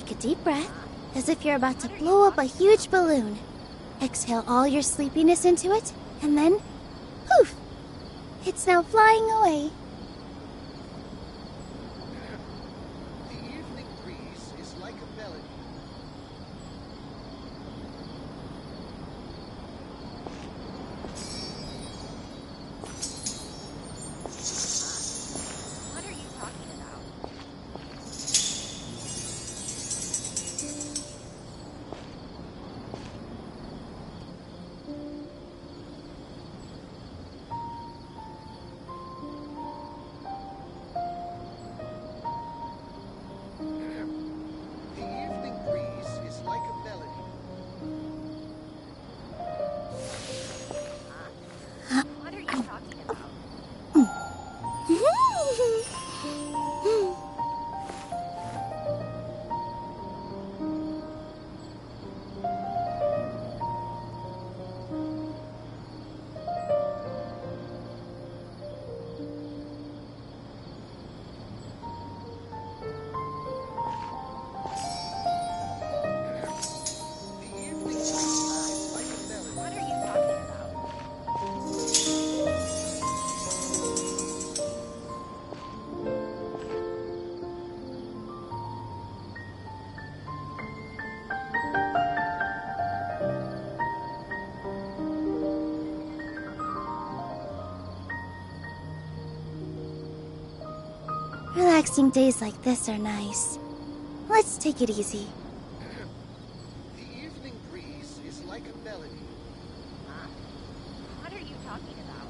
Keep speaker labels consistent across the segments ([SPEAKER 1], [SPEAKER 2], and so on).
[SPEAKER 1] Take a deep breath, as if you're about to blow up a huge balloon. Exhale all your sleepiness into it, and then, poof! It's now flying away.
[SPEAKER 2] The evening breeze is like a melody.
[SPEAKER 3] What are you talking about?
[SPEAKER 2] The evening breeze is like a melody.
[SPEAKER 3] What are you talking about?
[SPEAKER 2] The evening breeze is like a melody.
[SPEAKER 3] What are you talking about?
[SPEAKER 1] Relaxing days like this are nice. Let's take it easy.
[SPEAKER 2] The evening breeze is like a melody.
[SPEAKER 3] What are you talking about?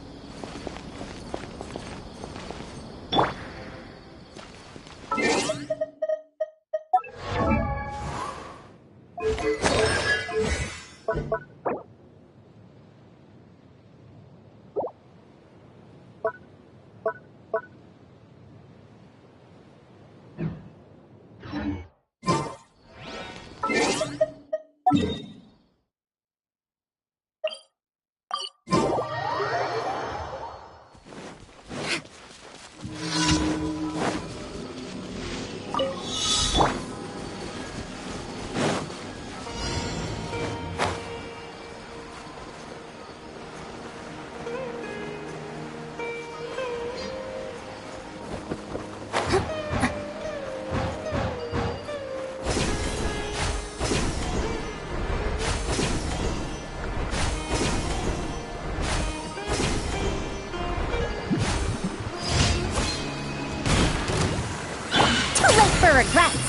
[SPEAKER 1] Too late for regrets!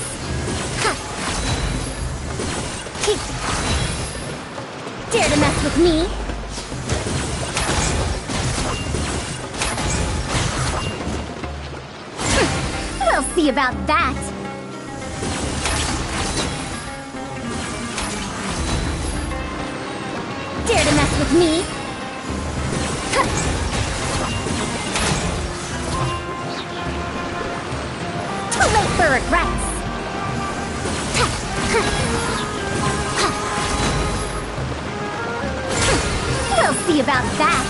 [SPEAKER 1] Ha! Dare to mess with me? We'll see about that! Dare to mess with me? Too late for regrets! We'll see about that!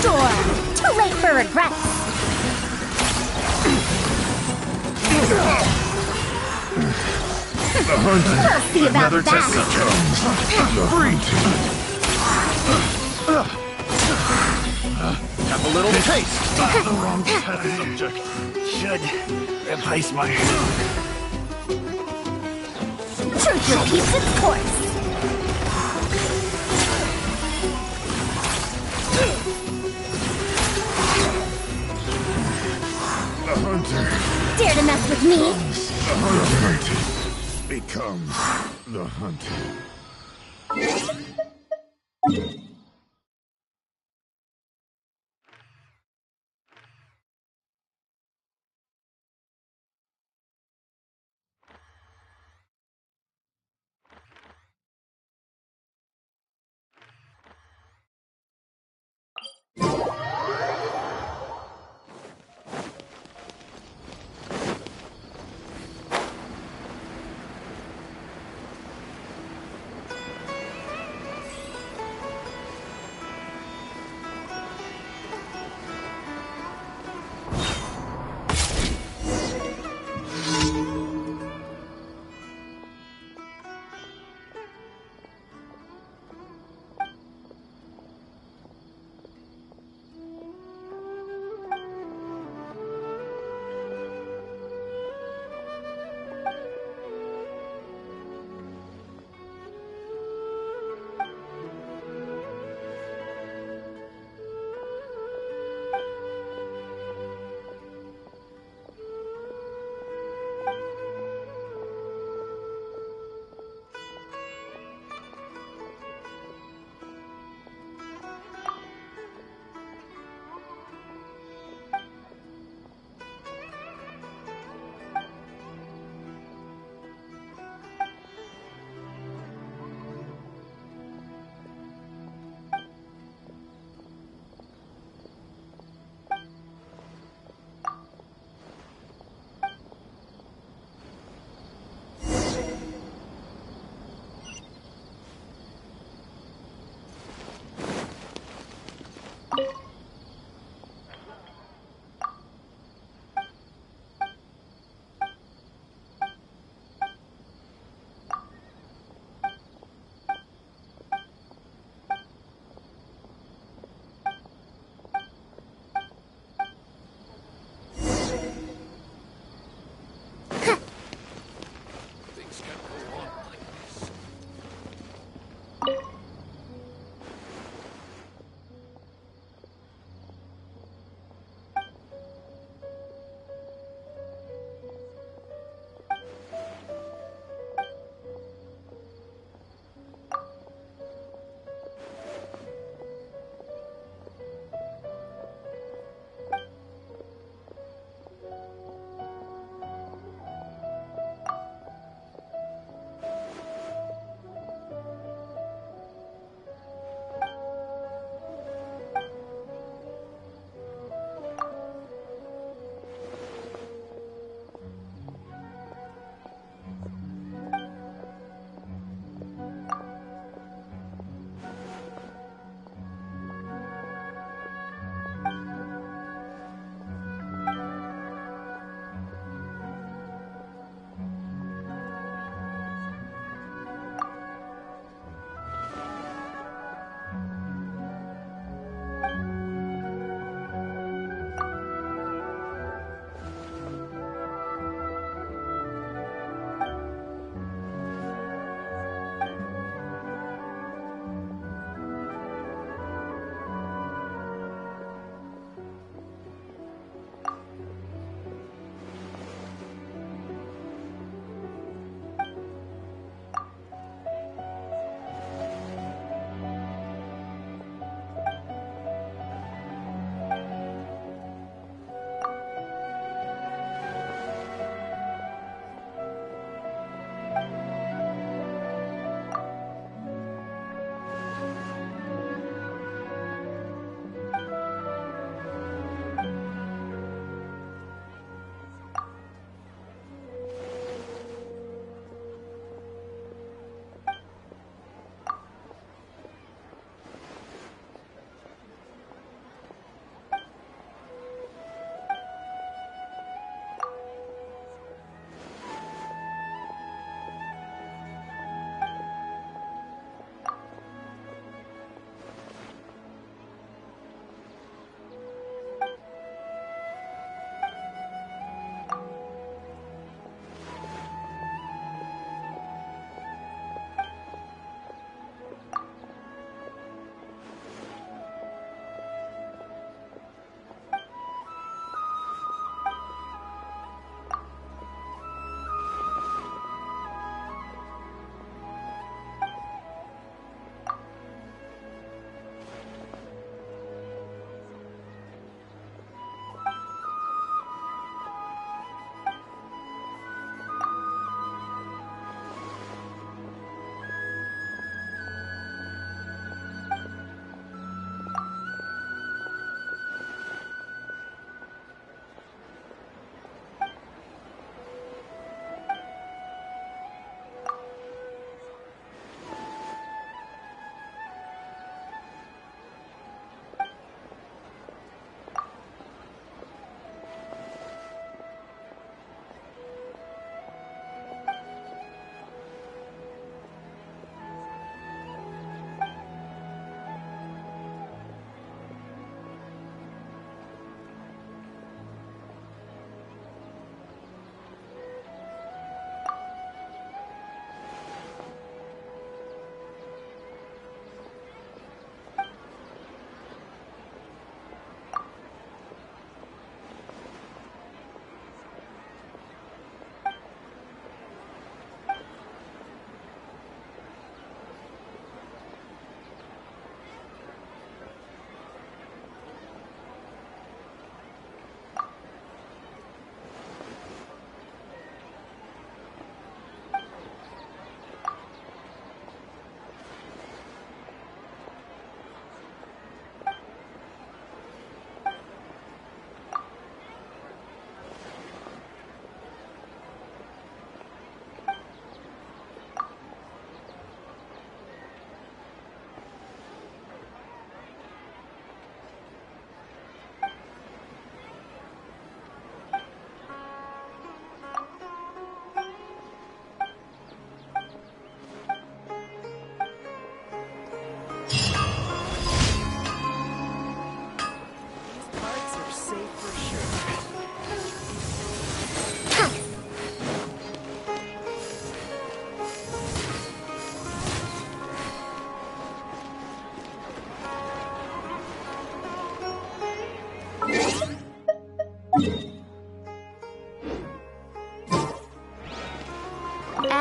[SPEAKER 1] storm. Too late for regrets.
[SPEAKER 4] The hunter.
[SPEAKER 1] We'll see about
[SPEAKER 4] Another
[SPEAKER 1] that.
[SPEAKER 4] test comes. The
[SPEAKER 2] Have a little taste.
[SPEAKER 4] the wrong test subject. Should replace my
[SPEAKER 1] Truth repeats its course.
[SPEAKER 4] The hunter.
[SPEAKER 1] Dare to mess with me?
[SPEAKER 4] The hunter becomes the hunted.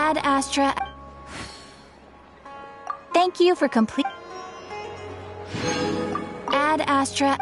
[SPEAKER 5] Ad Astra. Thank you for complete. Ad Astra.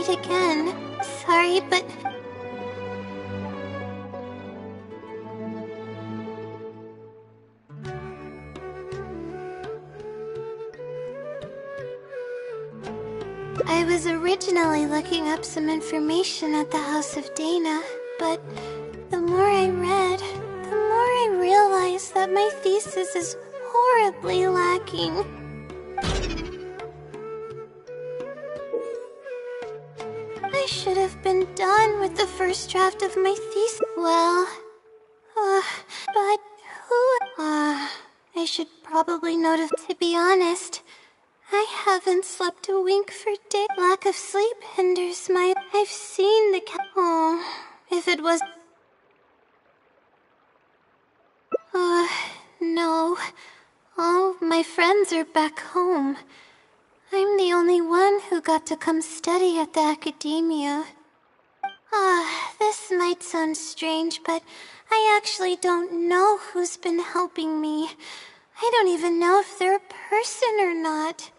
[SPEAKER 1] again. Sorry, but... I was originally looking up some information at the House of Dana, but the more I read, the more I realized that my thesis is horribly lacking. I should have been done with the first draft of my thesis. Well, but who... I should probably notify. To be honest, I haven't slept a wink for days. Lack of sleep hinders my... I've seen the Oh, if it was... No. All my friends are back home. I'm the only one who got to come study at the academia. This might sound strange, but I actually don't know who's been helping me. I don't even know if they're a person or not.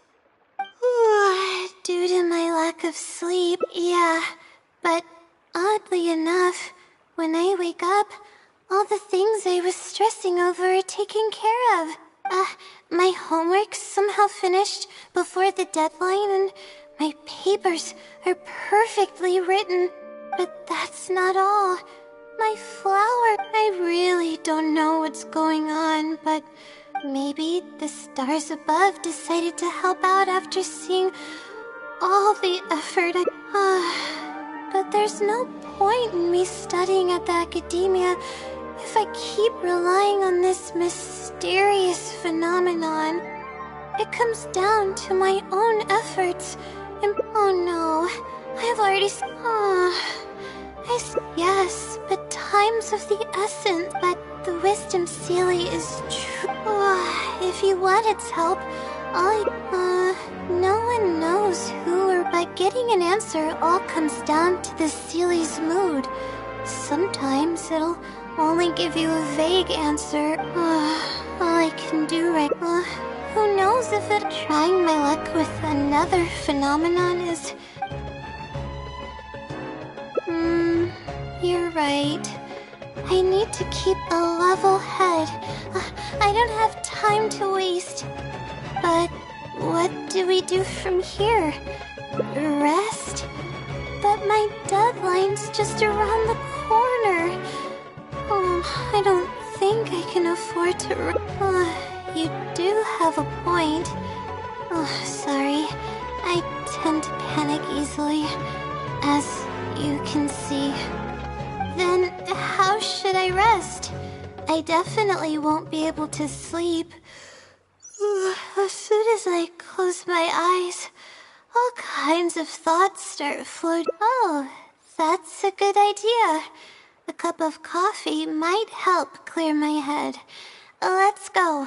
[SPEAKER 1] Due to my lack of sleep, yeah. But oddly enough, when I wake up, all the things I was stressing over are taken care of. My homework's somehow finished before the deadline, and my papers are perfectly written. But that's not all. My flower... I really don't know what's going on, but maybe the stars above decided to help out after seeing all the effort But there's no point in me studying at the academia if I keep relying on this mysterious phenomenon. It comes down to my own efforts, and oh no, I've already yes, but time's of the essence. But the wisdom Sealy is true. If you want its help, no one knows who or by getting an answer all comes down to the Sealy's mood. Sometimes it'll only give you a vague answer. All I can do right who knows if trying my luck with another phenomenon is... You're right. I need to keep a level head. I don't have time to waste. But what do we do from here? Rest? But my deadline's just around the corner. I don't think I can afford to... You do have a point. Sorry. I tend to panic easily, as you can see. Then how should I rest? I definitely won't be able to sleep. As soon as I close my eyes, all kinds of thoughts start floating. Oh, that's a good idea. A cup of coffee might help clear my head. Let's go.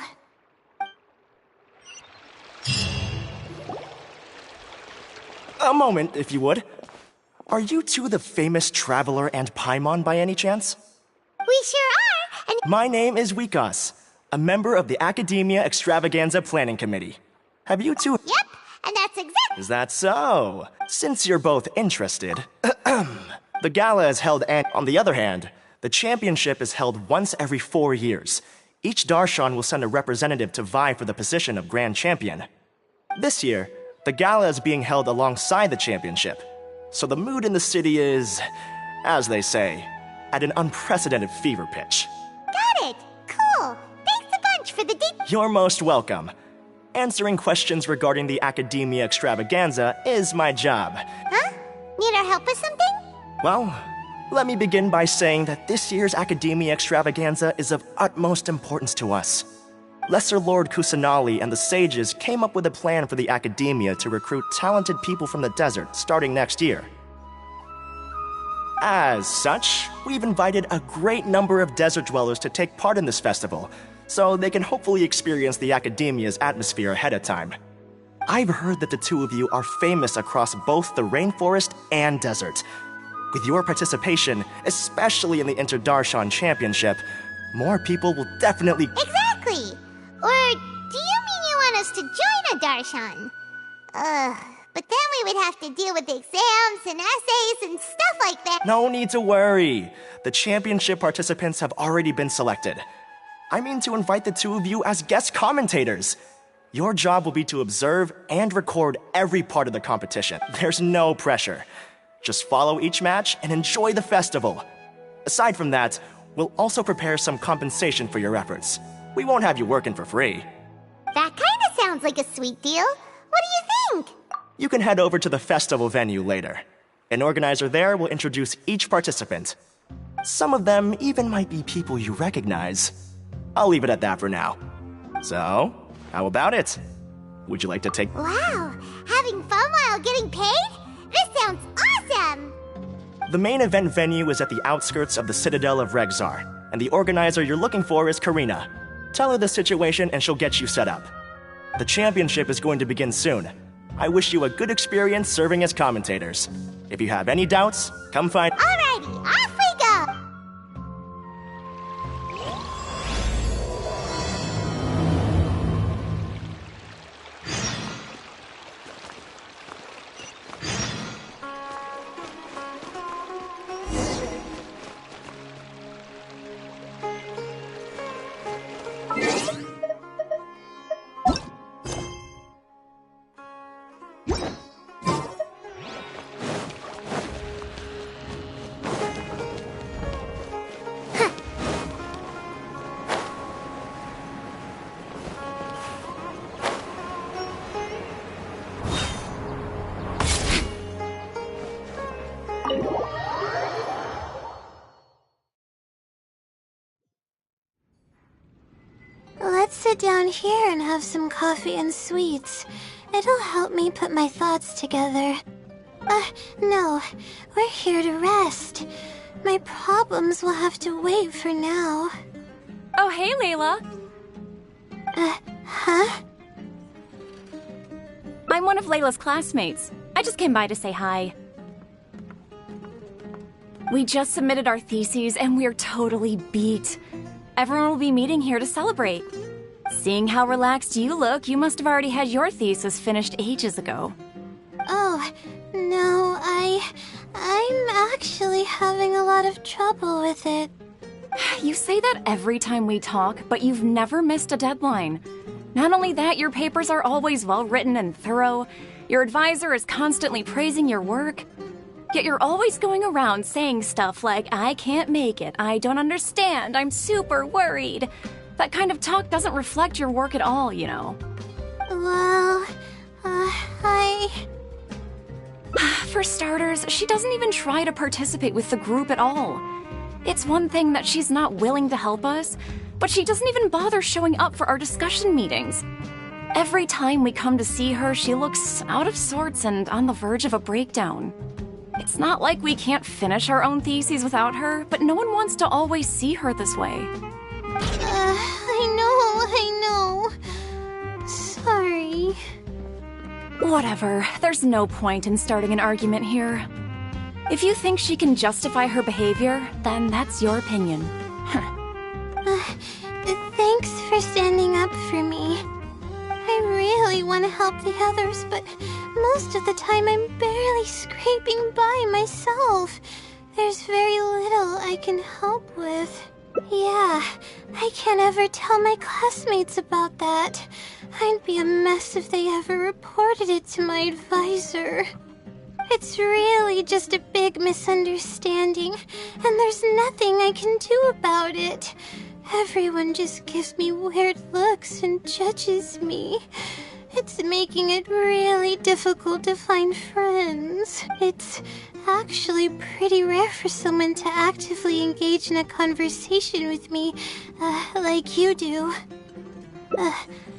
[SPEAKER 6] A moment, if you would. Are you two the famous Traveler and Paimon by any chance?
[SPEAKER 1] We sure are, and...
[SPEAKER 6] My name is Wikas, a member of the Academia Extravaganza Planning Committee. Have you two...
[SPEAKER 1] Yep, and that's exactly...
[SPEAKER 6] Is that so? Since you're both interested... The gala is held and... On the other hand, the championship is held once every 4 years. Each Darshan will send a representative to vie for the position of Grand Champion. This year, the gala is being held alongside the championship. So the mood in the city is, as they say, at an unprecedented fever pitch.
[SPEAKER 1] Got it! Cool! Thanks a bunch for the
[SPEAKER 6] You're most welcome. Answering questions regarding the Academia Extravaganza is my job.
[SPEAKER 1] Huh? Need our help with something?
[SPEAKER 6] Well, let me begin by saying that this year's Academia Extravaganza is of utmost importance to us. Lesser Lord Kusanali and the sages came up with a plan for the Academia to recruit talented people from the desert starting next year. As such, we've invited a great number of desert dwellers to take part in this festival, so they can hopefully experience the Academia's atmosphere ahead of time. I've heard that the two of you are famous across both the rainforest and desert. With your participation, especially in the Inter-Darshan Championship, more people will definitely...
[SPEAKER 1] Exactly! Or do you mean you want us to join a Darshan? But then we would have to deal with exams and essays and stuff like that.
[SPEAKER 6] No need to worry. The championship participants have already been selected. I mean to invite the two of you as guest commentators. Your job will be to observe and record every part of the competition. There's no pressure. Just follow each match and enjoy the festival. Aside from that, we'll also prepare some compensation for your efforts. We won't have you working for free.
[SPEAKER 1] That kinda sounds like a sweet deal. What do you think?
[SPEAKER 6] You can head over to the festival venue later. An organizer there will introduce each participant. Some of them even might be people you recognize. I'll leave it at that for now. So, how about it? Would you like to take...
[SPEAKER 1] Wow, having fun while getting paid? This sounds awesome!
[SPEAKER 6] The main event venue is at the outskirts of the Citadel of Regzar, and the organizer you're looking for is Karina. Tell her the situation and she'll get you set up. The championship is going to begin soon. I wish you a good experience serving as commentators. If you have any doubts, come find...
[SPEAKER 1] Alrighty, off we go! Let's sit down here and have some coffee and sweets. It'll help me put my thoughts together. No. We're here to rest. My problems will have to wait for now.
[SPEAKER 5] Oh, hey, Layla.
[SPEAKER 1] Huh?
[SPEAKER 5] I'm one of Layla's classmates. I just came by to say hi. We just submitted our theses and we're totally beat. Everyone will be meeting here to celebrate. Seeing how relaxed you look, you must have already had your thesis finished ages ago.
[SPEAKER 1] Oh, no, I'm actually having a lot of trouble with it.
[SPEAKER 5] You say that every time we talk, but you've never missed a deadline. Not only that, your papers are always well written and thorough. Your advisor is constantly praising your work. Yet you're always going around saying stuff like, I can't make it, I don't understand, I'm super worried. That kind of talk doesn't reflect your work at all, you know.
[SPEAKER 1] Well,
[SPEAKER 5] For starters, she doesn't even try to participate with the group at all. It's one thing that she's not willing to help us, but she doesn't even bother showing up for our discussion meetings. Every time we come to see her, she looks out of sorts and on the verge of a breakdown. It's not like we can't finish our own theses without her, but no one wants to always see her this way.
[SPEAKER 1] I know. Sorry.
[SPEAKER 5] Whatever, there's no point in starting an argument here. If you think she can justify her behavior, then that's your opinion.
[SPEAKER 1] Thanks for standing up for me. I really want to help the others, but most of the time I'm barely scraping by myself. There's very little I can help with. Yeah, I can't ever tell my classmates about that. I'd be a mess if they ever reported it to my advisor. It's really just a big misunderstanding, and there's nothing I can do about it. Everyone just gives me weird looks and judges me. It's making it really difficult to find friends. It's actually pretty rare for someone to actively engage in a conversation with me, like you do.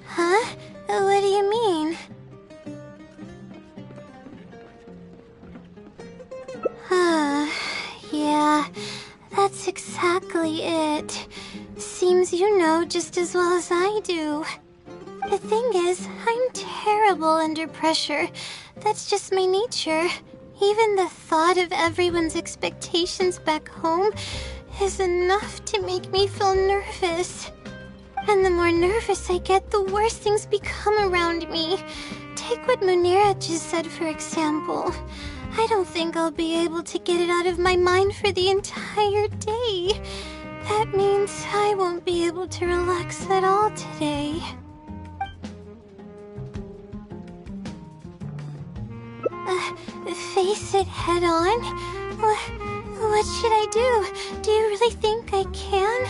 [SPEAKER 1] Huh? What do you mean? Yeah, that's exactly it. Seems you know just as well as I do. The thing is, I'm terrible under pressure. That's just my nature. Even the thought of everyone's expectations back home is enough to make me feel nervous. And the more nervous I get, the worse things become around me. Take what Munira just said, for example. I don't think I'll be able to get it out of my mind for the entire day. That means I won't be able to relax at all today. Face it head on? What should I do? Do you really think I can?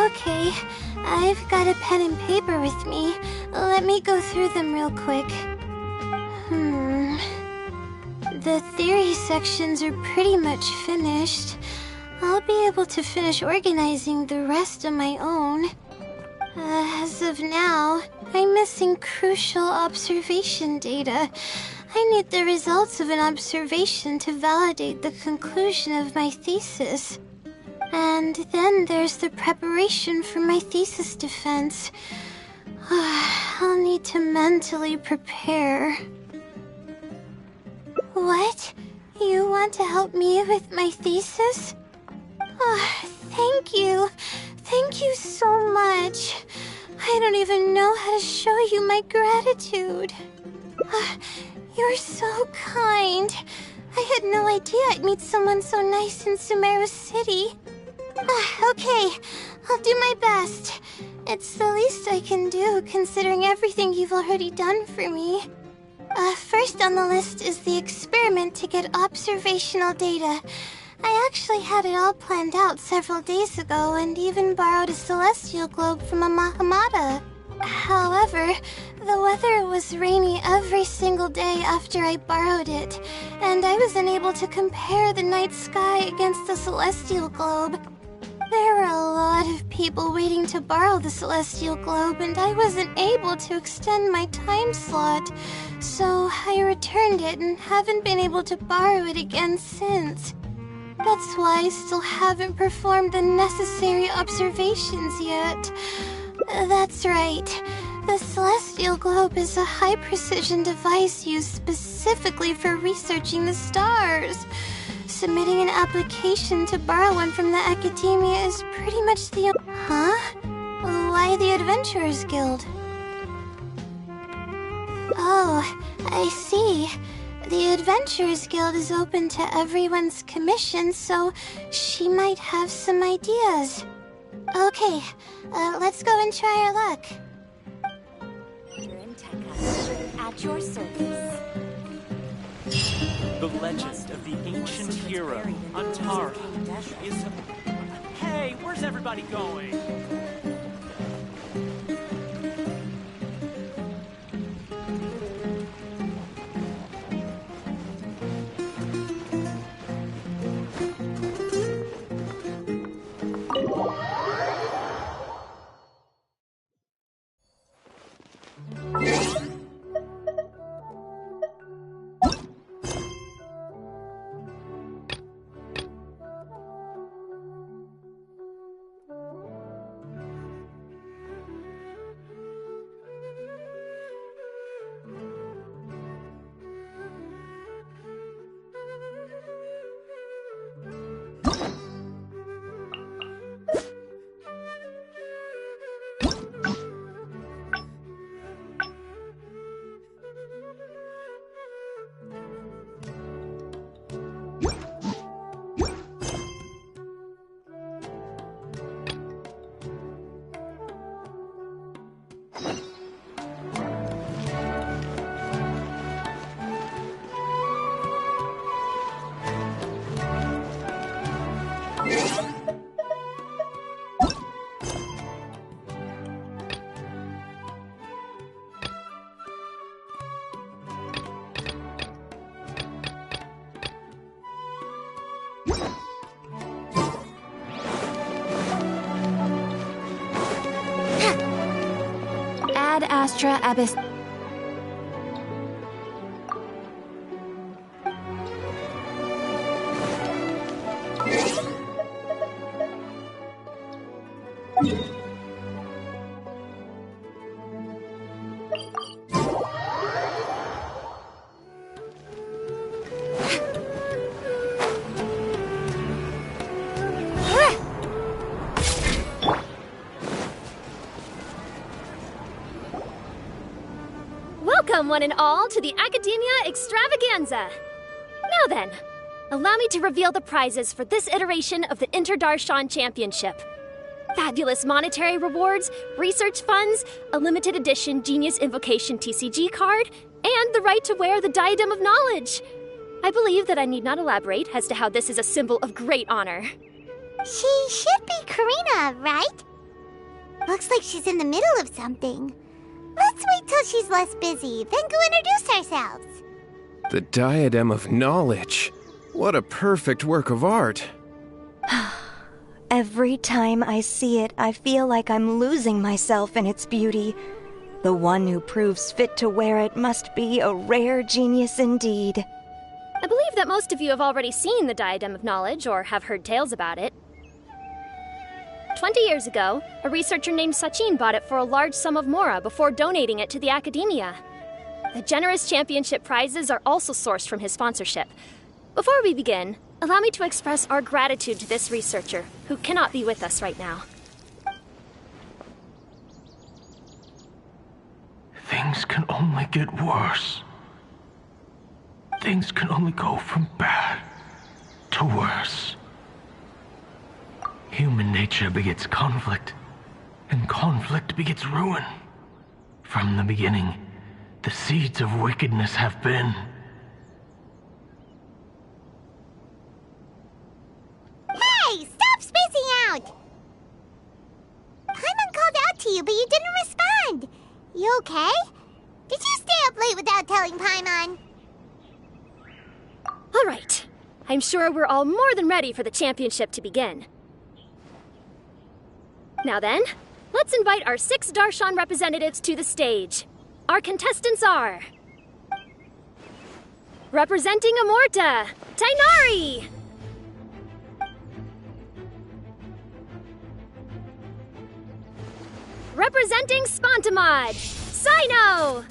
[SPEAKER 1] Okay. I've got a pen and paper with me. Let me go through them real quick. The theory sections are pretty much finished. I'll be able to finish organizing the rest on my own. As of now, I'm missing crucial observation data. I need the results of an observation to validate the conclusion of my thesis. And then there's the preparation for my thesis defense. I'll need to mentally prepare. What? You want to help me with my thesis? Thank you. Thank you so much. I don't even know how to show you my gratitude. You're so kind. I had no idea I'd meet someone so nice in Sumeru City. Okay, I'll do my best. It's the least I can do, considering everything you've already done for me. First on the list is the experiment to get observational data. I actually had it all planned out several days ago and even borrowed a celestial globe from a Mahamata. However, the weather was rainy every single day after I borrowed it, and I was unable to compare the night sky against the celestial globe. There were a lot of people waiting to borrow the celestial globe, and I wasn't able to extend my time slot, so I returned it and haven't been able to borrow it again since. That's why I still haven't performed the necessary observations yet. That's right. The celestial globe is a high-precision device used specifically for researching the stars. Submitting an application to borrow one from the academia is pretty much the... Huh? Why the Adventurers Guild? Oh, I see. The Adventurers Guild is open to everyone's commission, so she might have some ideas. Okay, let's go and try our luck.
[SPEAKER 3] At your service.
[SPEAKER 7] The legend of the ancient hero, Antara, is... Hey, where's everybody going?
[SPEAKER 5] Ad Astra Abyss.
[SPEAKER 8] Welcome, one and all, to the Academia Extravaganza! Now then, allow me to reveal the prizes for this iteration of the Inter-Darshan Championship. Fabulous monetary rewards, research funds, a limited edition Genius Invocation TCG card, and the right to wear the Diadem of Knowledge. I believe that I need not elaborate as to how this is a symbol of great honor.
[SPEAKER 9] She should be Karina, right? Looks like she's in the middle of something. Let's wait till she's less busy, then go introduce ourselves.
[SPEAKER 10] The Diadem of Knowledge. What a perfect work of art. Every time I see it, I feel like I'm losing myself in its beauty. The one who proves fit to wear it must be a rare genius indeed.
[SPEAKER 8] I believe that most of you have already seen the Diadem of Knowledge or have heard tales about it. 20 years ago, a researcher named Sachin bought it for a large sum of mora before donating it to the Academia. The generous championship prizes are also sourced from his sponsorship. Before we begin, allow me to express our gratitude to this researcher, who cannot be with us right now.
[SPEAKER 11] Things can only get worse. Things can only go from bad to worse. Human nature begets conflict, and conflict begets ruin. From the beginning, the seeds of wickedness have been.
[SPEAKER 9] Hey, stop spacing out! Paimon called out to you, but you didn't respond. You okay? Did you stay up late without telling Paimon?
[SPEAKER 8] All right. I'm sure we're all more than ready for the championship to begin. Now then, let's invite our 6 Darshan representatives to the stage. Our contestants are... representing Amorta, Tainari! Representing Spontamod, Sino!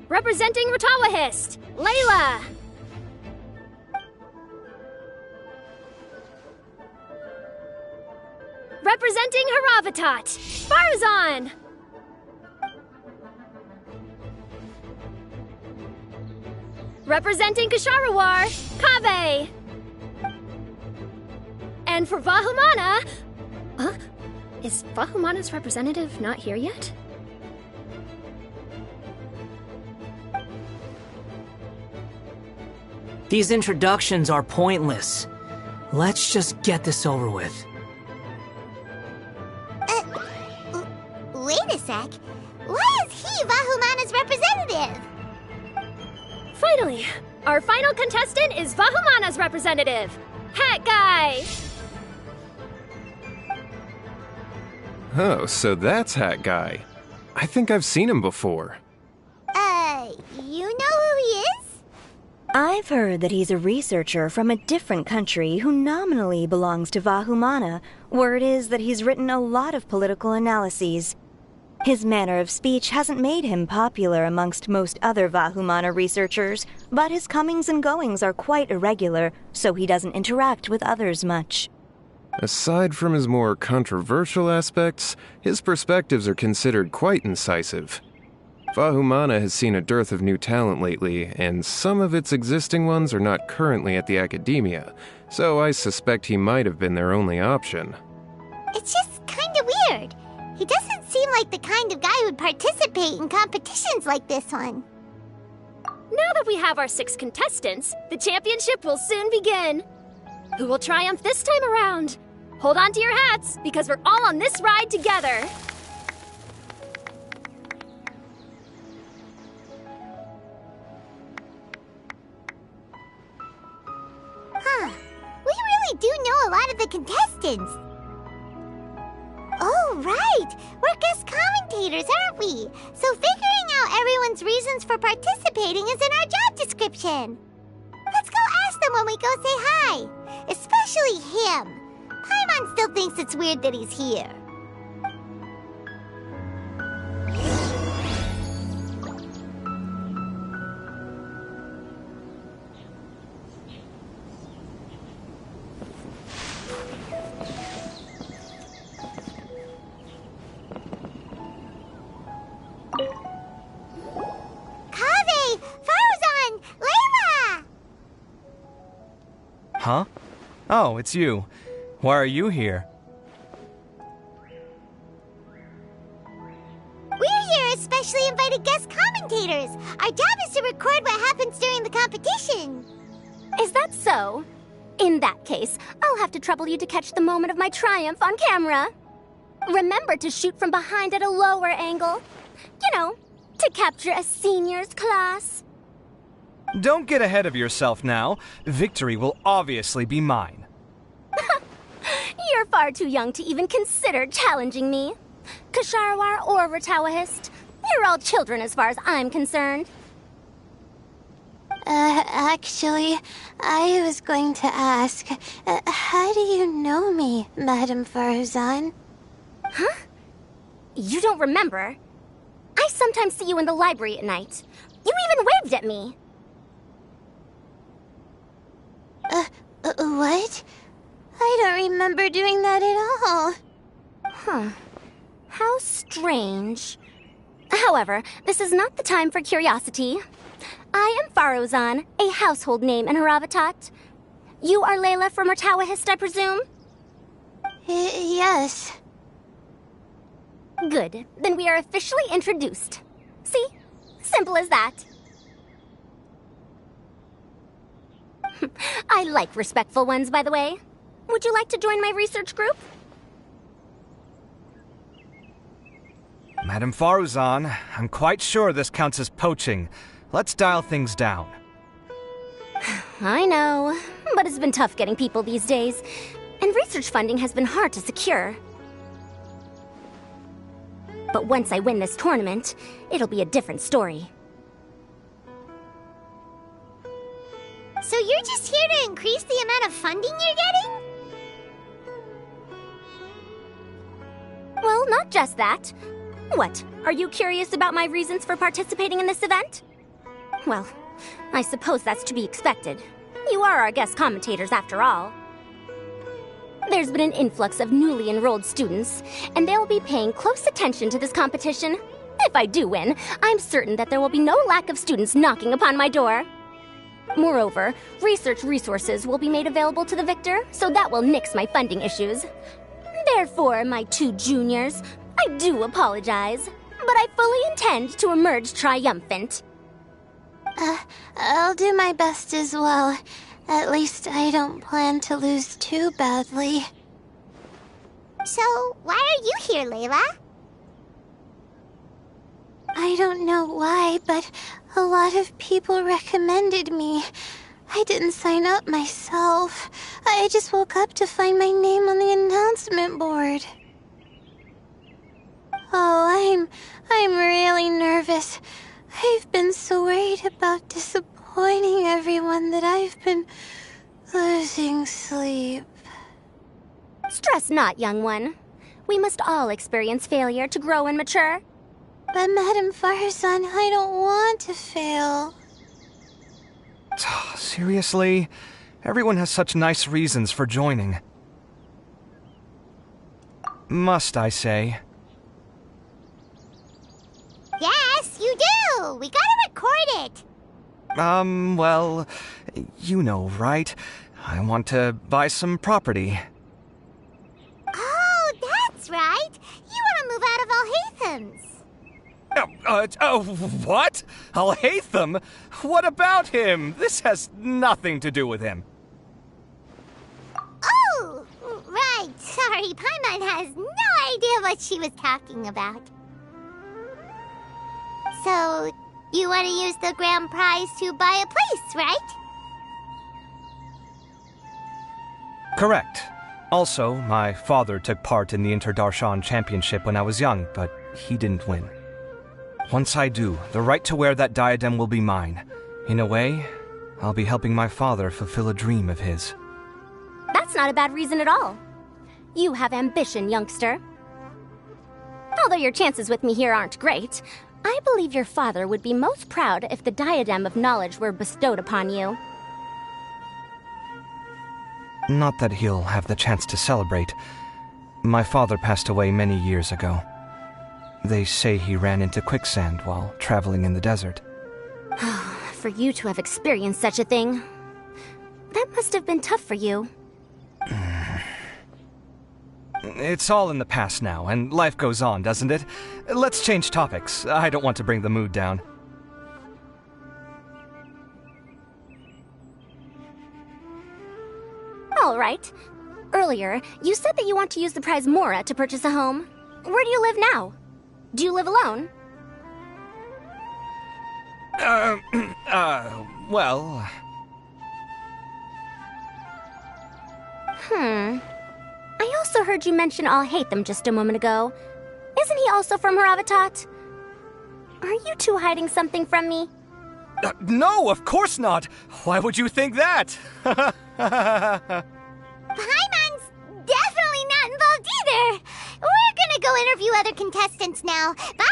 [SPEAKER 8] Representing Ratawahist, Layla! Representing Haravatat, Farzan! Representing Kasharawar, Kaveh! And for Vahumana... Is Vahumana's representative not here yet?
[SPEAKER 12] These introductions are pointless. Let's just get this over with.
[SPEAKER 9] Wait a sec. Why is he Vahumana's representative?
[SPEAKER 8] Finally, our final contestant is Vahumana's representative, Hat Guy!
[SPEAKER 13] Oh, so that's Hat Guy. I think I've seen him before.
[SPEAKER 9] You know who he is?
[SPEAKER 10] I've heard that he's a researcher from a different country who nominally belongs to Vahumana. Word is that he's written a lot of political analyses. His manner of speech hasn't made him popular amongst most other Vahumana researchers, but his comings and goings are quite irregular, so he doesn't interact with others much.
[SPEAKER 13] Aside from his more controversial aspects, his perspectives are considered quite incisive. Vahumana has seen a dearth of new talent lately, and some of its existing ones are not currently at the Academia, so I suspect he might have been their only option.
[SPEAKER 9] It's just kinda weird. He doesn't seem like the kind of guy who'd participate in competitions like this one.
[SPEAKER 8] Now that we have our 6 contestants, the championship will soon begin. Who will triumph this time around? Hold on to your hats, because we're all on this ride together.
[SPEAKER 9] Huh. We really do know a lot of the contestants. Oh, right! We're guest commentators, aren't we? So figuring out everyone's reasons for participating is in our job description. Let's go ask them when we go say hi. Especially him. Paimon still thinks it's weird that he's here. Kaffee! Farzan! Layla!
[SPEAKER 14] Huh? Oh, it's you. Why are you here?
[SPEAKER 9] We're here as specially invited guest commentators. Our job is to record what happens during the competition.
[SPEAKER 3] Is that so? In that case, I'll have to trouble you to catch the moment of my triumph on camera. Remember to shoot from behind at a lower angle. You know, To capture a seniors class?
[SPEAKER 14] Don't get ahead of yourself now. Victory will obviously be mine.
[SPEAKER 3] You're far too young to even consider challenging me. Kasharawar or Ratawahist, you're all children as far as I'm concerned.
[SPEAKER 1] Actually, I was going to ask, how do you know me, Madame Faruzan?
[SPEAKER 3] Huh? You don't remember? I sometimes see you in the library at night. You even waved at me.
[SPEAKER 1] What? I don't remember doing that at all.
[SPEAKER 3] Huh. How strange. However, this is not the time for curiosity. I am Faruzan, a household name in Haravatat. You are Layla from Ratawahist, I presume?
[SPEAKER 1] Yes.
[SPEAKER 3] Good. Then we are officially introduced. See? Simple as that. I like respectful ones, by the way. Would you like to join my research group?
[SPEAKER 14] Madame Faruzan, I'm quite sure this counts as poaching. Let's dial things down.
[SPEAKER 3] I know, but it's been tough getting people these days, and research funding has been hard to secure. But once I win this tournament, it'll be a different story.
[SPEAKER 9] So you're just here to increase the amount of funding you're getting?
[SPEAKER 3] Well, not just that. What, are you curious about my reasons for participating in this event? Well, I suppose that's to be expected. You are our guest commentators after all. There's been an influx of newly enrolled students, and they'll be paying close attention to this competition. If I do win, I'm certain that there will be no lack of students knocking upon my door. Moreover, research resources will be made available to the victor, so that will nix my funding issues. Therefore, my two juniors, I do apologize, but I fully intend to emerge triumphant.
[SPEAKER 1] I'll do my best as well. At least I don't plan to lose too badly.
[SPEAKER 9] So, why are you here, Layla?
[SPEAKER 1] I don't know why, but a lot of people recommended me. I didn't sign up myself. I just woke up to find my name on the announcement board. Oh, I'm really nervous. I've been so worried about disappointing everyone that I've been losing sleep.
[SPEAKER 3] Stress not, young one. We must all experience failure to grow and mature.
[SPEAKER 1] But Madame Faruzan, I don't want to fail.
[SPEAKER 14] Seriously? Everyone has such nice reasons for joining. Must I say?
[SPEAKER 9] Yes, you do! We gotta record it!
[SPEAKER 14] Well, you know, right? I want to buy some property.
[SPEAKER 9] Oh, that's right! You want to move out of Alhatham's.
[SPEAKER 14] What? Alhatham? What about him? This has nothing to do with him.
[SPEAKER 9] Oh, right. Sorry, Paimon has no idea what she was talking about. So, you want to use the grand prize to buy a place, right?
[SPEAKER 14] Correct. Also, my father took part in the Inter-Darshan Championship when I was young, but he didn't win. Once I do, the right to wear that diadem will be mine. In a way, I'll be helping my father fulfill a dream of his.
[SPEAKER 3] That's not a bad reason at all. You have ambition, youngster. Although your chances with me here aren't great, I believe your father would be most proud if the diadem of knowledge were bestowed upon you.
[SPEAKER 14] Not that he'll have the chance to celebrate. My father passed away many years ago. They say he ran into quicksand while traveling in the desert.
[SPEAKER 3] For you to have experienced such a thing, that must have been tough for you.
[SPEAKER 14] It's all in the past now, and life goes on, doesn't it? Let's change topics. I don't want to bring the mood down.
[SPEAKER 3] All right. Earlier, you said that you want to use the prize Mora to purchase a home. Where do you live now? Do you live alone?
[SPEAKER 14] Well...
[SPEAKER 3] I also heard you mention I'll hate them just a moment ago. Isn't he also from Haravatat? Are you two hiding something from me?
[SPEAKER 14] No, of course not! Why would you think that?
[SPEAKER 9] Paimon's definitely not involved either! We're gonna go interview other contestants now. Bye!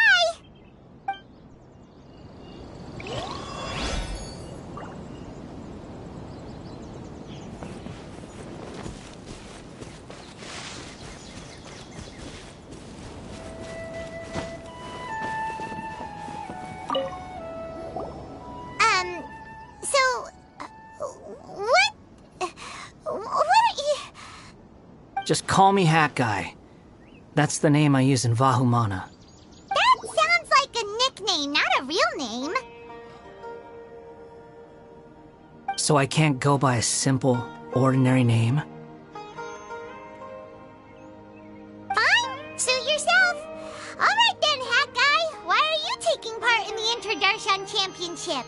[SPEAKER 9] What are you...
[SPEAKER 12] Just call me Hat Guy. That's the name I use in Vahumana.
[SPEAKER 9] That sounds like a nickname, not a real name.
[SPEAKER 12] So I can't go by a simple, ordinary name?
[SPEAKER 9] Fine, suit yourself. Alright then, Hat Guy. Why are you taking part in the Inter-Darshan Championship?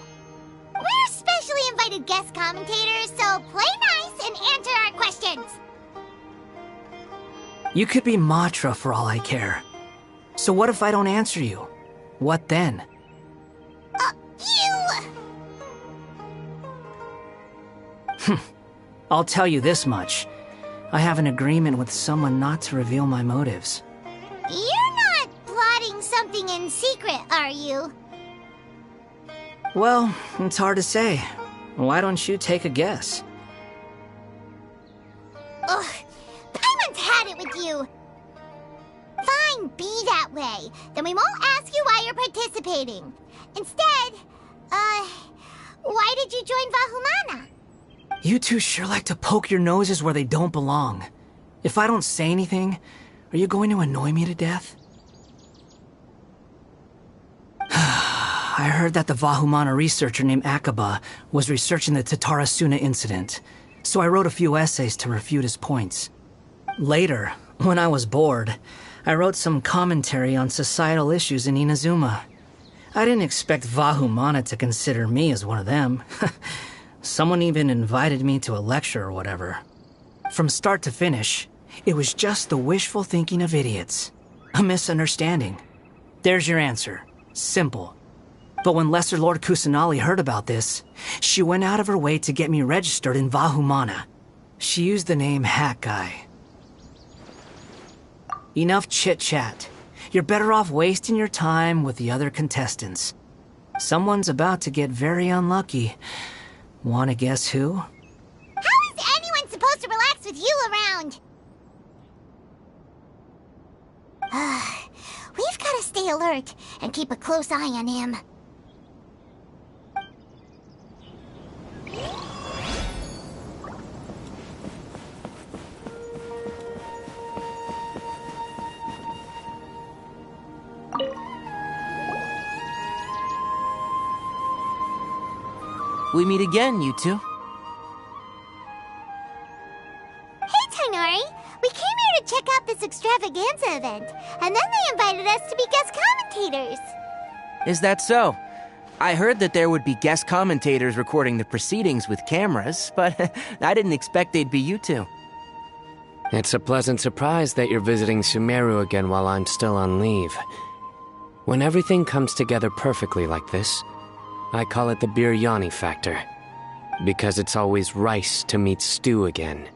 [SPEAKER 9] We're specially invited guest commentators, so play nice and answer our questions.
[SPEAKER 12] You could be Matra for all I care. So what if I don't answer you? What then? I'll tell you this much. I have an agreement with someone not to reveal my motives.
[SPEAKER 9] You're not plotting something in secret, are you?
[SPEAKER 12] Well, it's hard to say. Why don't you take a guess?
[SPEAKER 9] Ugh, Paimon's had it with you. Fine, be that way. Then we won't ask you why you're participating. Instead, why did you join Vahumana?
[SPEAKER 12] You two sure like to poke your noses where they don't belong. If I don't say anything, are you going to annoy me to death? I heard that the Vahumana researcher named Akaba was researching the Tatarasuna incident, so I wrote a few essays to refute his points. Later, when I was bored, I wrote some commentary on societal issues in Inazuma. I didn't expect Vahumana to consider me as one of them. Someone even invited me to a lecture or whatever. From start to finish, it was just the wishful thinking of idiots. A misunderstanding. There's your answer. Simple. But when Lesser Lord Kusanali heard about this, she went out of her way to get me registered in Vahumana. She used the name Hat Guy. Enough chit-chat. You're better off wasting your time with the other contestants. Someone's about to get very unlucky. Wanna guess who?
[SPEAKER 9] How is anyone supposed to relax with you around? We've gotta stay alert and keep a close eye on him.
[SPEAKER 15] We meet again, you two.
[SPEAKER 9] Hey, Tainari! We came here to check out this extravaganza event, and then they invited us to be guest commentators.
[SPEAKER 15] Is that so? I heard that there would be guest commentators recording the proceedings with cameras, but I didn't expect they'd be you two.
[SPEAKER 16] It's a pleasant surprise that you're visiting Sumeru again while I'm still on leave. When everything comes together perfectly like this, I call it the biryani factor, because it's always rice to meet stew again.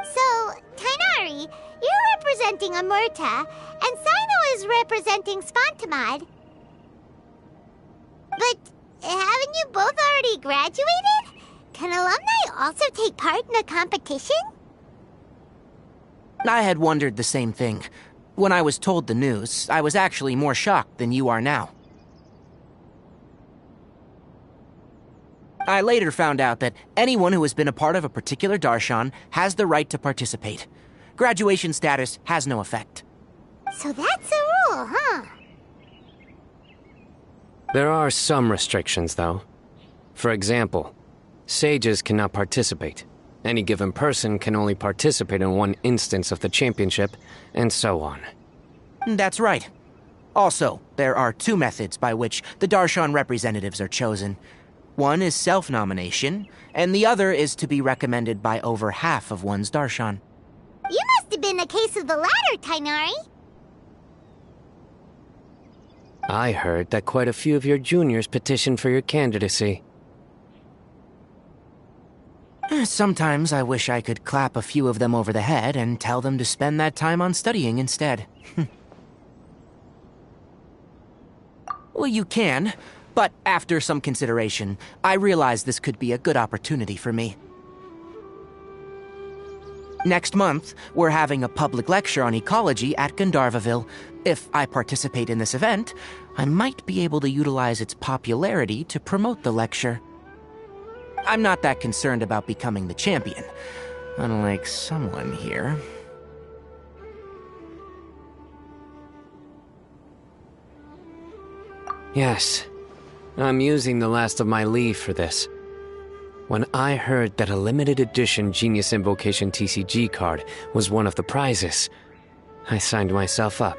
[SPEAKER 9] So, Tainari, you're representing Amurta, and Sino is representing Spantamad. But haven't you both already graduated? Can alumni also take part in the competition?
[SPEAKER 15] I had wondered the same thing. When I was told the news, I was actually more shocked than you are now. I later found out that anyone who has been a part of a particular darshan has the right to participate. Graduation status has no effect.
[SPEAKER 9] So that's a rule, huh?
[SPEAKER 16] There are some restrictions, though. For example, sages cannot participate. Any given person can only participate in one instance of the championship, and so on.
[SPEAKER 15] That's right. Also, there are two methods by which the Darshan representatives are chosen. One is self-nomination, and the other is to be recommended by over half of one's Darshan.
[SPEAKER 9] You must have been a case of the latter, Tainari.
[SPEAKER 16] I heard that quite a few of your juniors petitioned for your candidacy.
[SPEAKER 15] Sometimes I wish I could clap a few of them over the head and tell them to spend that time on studying instead. Well, you can, but after some consideration, I realize this could be a good opportunity for me. Next month, we're having a public lecture on ecology at Gandharvaville. If I participate in this event, I might be able to utilize its popularity to promote the lecture. I'm not that concerned about becoming the champion, unlike someone here.
[SPEAKER 16] Yes, I'm using the last of my leave for this. When I heard that a limited edition Genius Invocation TCG card was one of the prizes, I signed myself up.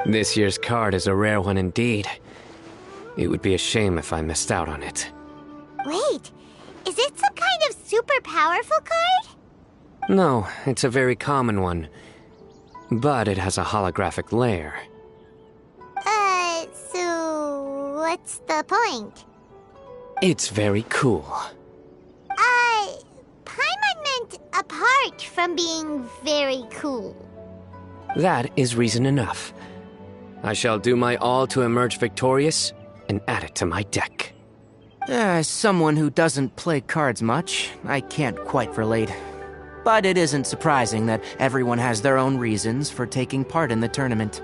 [SPEAKER 16] This year's card is a rare one indeed. It would be a shame if I missed out on it.
[SPEAKER 9] Wait, is it some kind of super powerful card?
[SPEAKER 16] No, it's a very common one. But it has a holographic layer.
[SPEAKER 9] So what's the point?
[SPEAKER 16] It's very cool.
[SPEAKER 9] Paimon meant apart from being very cool.
[SPEAKER 16] That is reason enough. I shall do my all to emerge victorious and add it to my deck.
[SPEAKER 15] As someone who doesn't play cards much, I can't quite relate. But it isn't surprising that everyone has their own reasons for taking part in the tournament.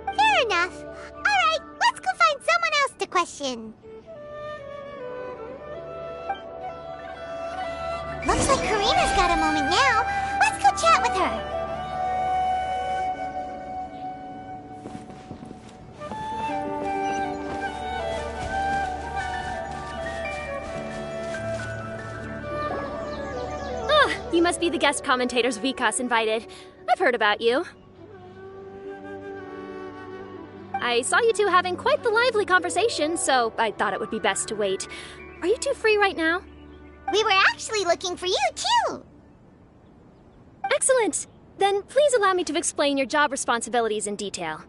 [SPEAKER 9] Fair enough. Alright, let's go find someone else to question. Looks like Karina's got a moment now. Let's go chat with her.
[SPEAKER 8] You must be the guest commentators Vikas invited. I've heard about you. I saw you two having quite the lively conversation, so I thought it would be best to wait. Are you two free right now?
[SPEAKER 9] We were actually looking for you, too.
[SPEAKER 8] Excellent. Then please allow me to explain your job responsibilities in detail.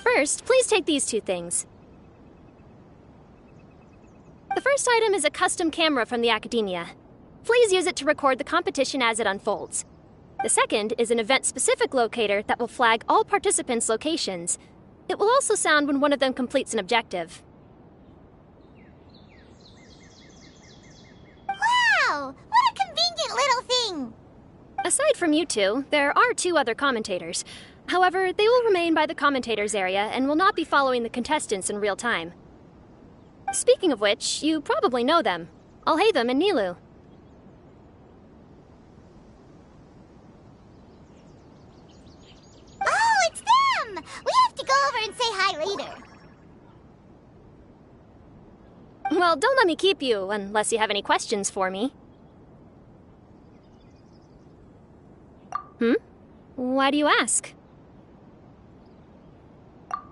[SPEAKER 8] First, please take these two things. The first item is a custom camera from the Academia. Please use it to record the competition as it unfolds. The second is an event-specific locator that will flag all participants' locations. It will also sound when one of them completes an objective.
[SPEAKER 9] Wow! What a convenient little thing!
[SPEAKER 8] Aside from you two, there are two other commentators. However, they will remain by the commentators area and will not be following the contestants in real time. Speaking of which, you probably know them. Alhaitham and Nilu.
[SPEAKER 9] Oh, it's them! We have to go over and say hi later.
[SPEAKER 8] Well, don't let me keep you, unless you have any questions for me. Why do you ask?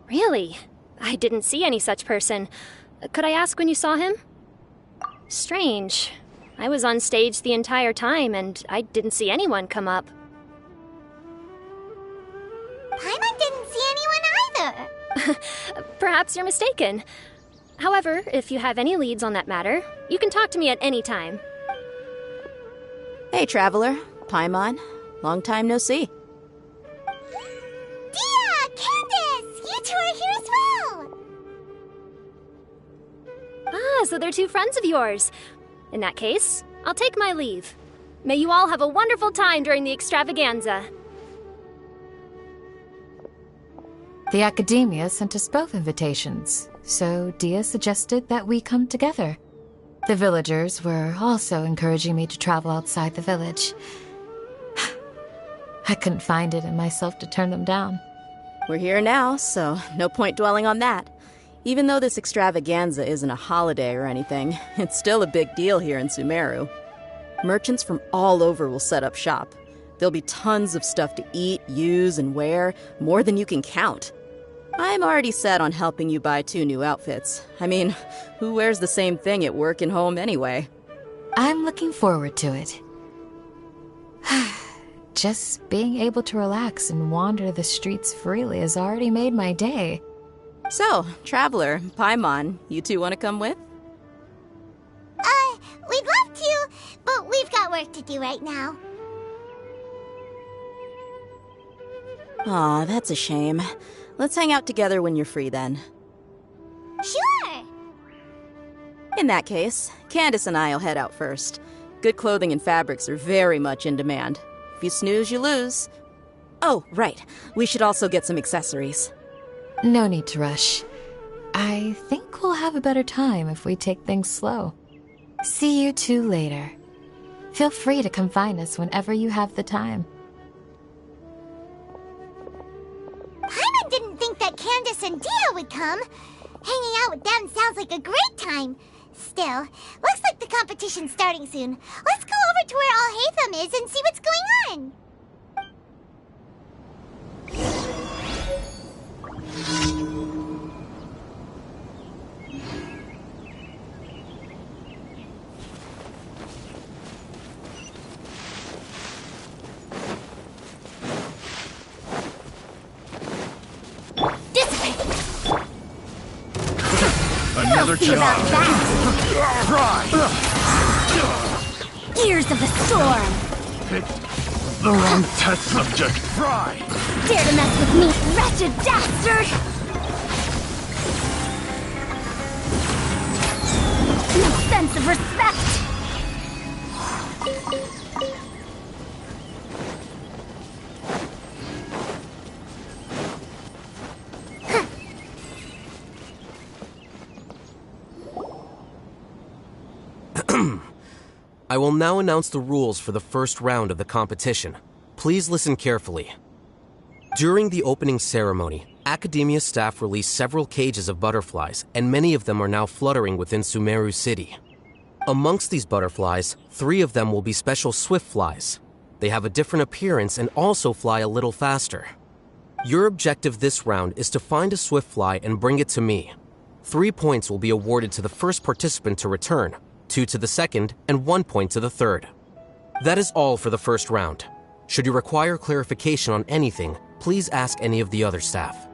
[SPEAKER 8] Really? I didn't see any such person. Could I ask when you saw him? Strange. I was on stage the entire time, and I didn't see anyone come up.
[SPEAKER 9] Paimon didn't see anyone either.
[SPEAKER 8] Perhaps you're mistaken. However, if you have any leads on that matter, you can talk to me at any time.
[SPEAKER 17] Hey, Traveler. Paimon. Long time no see.
[SPEAKER 9] Dia! Candace! You two are here as well!
[SPEAKER 8] Ah, so they're two friends of yours. In that case, I'll take my leave. May you all have a wonderful time during the extravaganza.
[SPEAKER 18] The Academia sent us both invitations, so Dia suggested that we come together. The villagers were also encouraging me to travel outside the village. I couldn't find it in myself to turn them down.
[SPEAKER 17] We're here now, so no point dwelling on that. Even though this extravaganza isn't a holiday or anything, it's still a big deal here in Sumeru. Merchants from all over will set up shop. There'll be tons of stuff to eat, use, and wear, more than you can count. I'm already set on helping you buy 2 new outfits. I mean, who wears the same thing at work and home anyway?
[SPEAKER 18] I'm looking forward to it. Just being able to relax and wander the streets freely has already made my day.
[SPEAKER 17] So, Traveler, Paimon, you two want to come with?
[SPEAKER 9] We'd love to, but we've got work to do right now.
[SPEAKER 17] Aw, that's a shame. Let's hang out together when you're free then.
[SPEAKER 9] Sure!
[SPEAKER 17] In that case, Candace and I'll head out first. Good clothing and fabrics are very much in demand. If you snooze, you lose. Oh, right. We should also get some accessories.
[SPEAKER 18] No need to rush. I think we'll have a better time if we take things slow. See you two later. Feel free to come find us whenever you have the time.
[SPEAKER 9] Paimon didn't think that Candace and Dia would come. Hanging out with them sounds like a great time. Still, looks like the competition's starting soon. Let's go over to where Alhaitham is and see what's going on.
[SPEAKER 4] Another
[SPEAKER 3] See about that. Gears of the storm.
[SPEAKER 4] Picked the wrong test subject. Fry!
[SPEAKER 3] Dare to mess with me, wretched dastard! No sense of respect!
[SPEAKER 19] I will now announce the rules for the first round of the competition. Please listen carefully. During the opening ceremony, Academia staff released several cages of butterflies, and many of them are now fluttering within Sumeru City. Amongst these butterflies, 3 of them will be special swift flies. They have a different appearance and also fly a little faster. Your objective this round is to find a swift fly and bring it to me. 3 points will be awarded to the first participant to return, 2 to the second, and 1 point to the third. That is all for the first round. Should you require clarification on anything, please ask any of the other staff.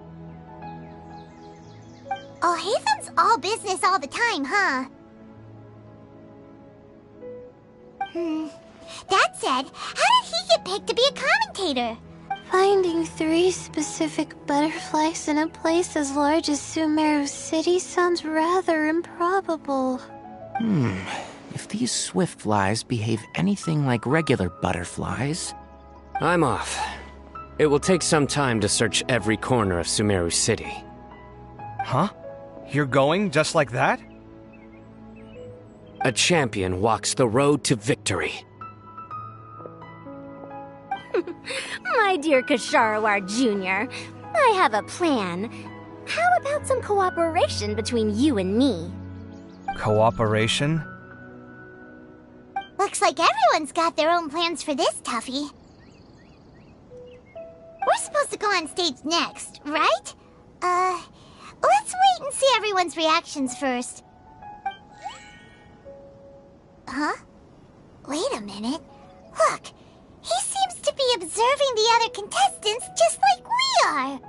[SPEAKER 9] Alhaitham's all business all the time, huh? That said, how did he get picked to be a commentator?
[SPEAKER 1] Finding 3 specific butterflies in a place as large as Sumeru City sounds rather improbable.
[SPEAKER 15] If these swift flies behave anything like regular butterflies...
[SPEAKER 16] I'm off. It will take some time to search every corner of Sumeru City.
[SPEAKER 14] Huh? You're going just like that?
[SPEAKER 16] A champion walks the road to victory.
[SPEAKER 3] My dear Kasharawar Jr., I have a plan. How about some cooperation between you and me?
[SPEAKER 14] Cooperation?
[SPEAKER 9] Looks like everyone's got their own plans for this, Tuffy. We're supposed to go on stage next, right? Let's wait and see everyone's reactions first. Huh? Wait a minute. Look, he seems to be observing the other contestants just like we are.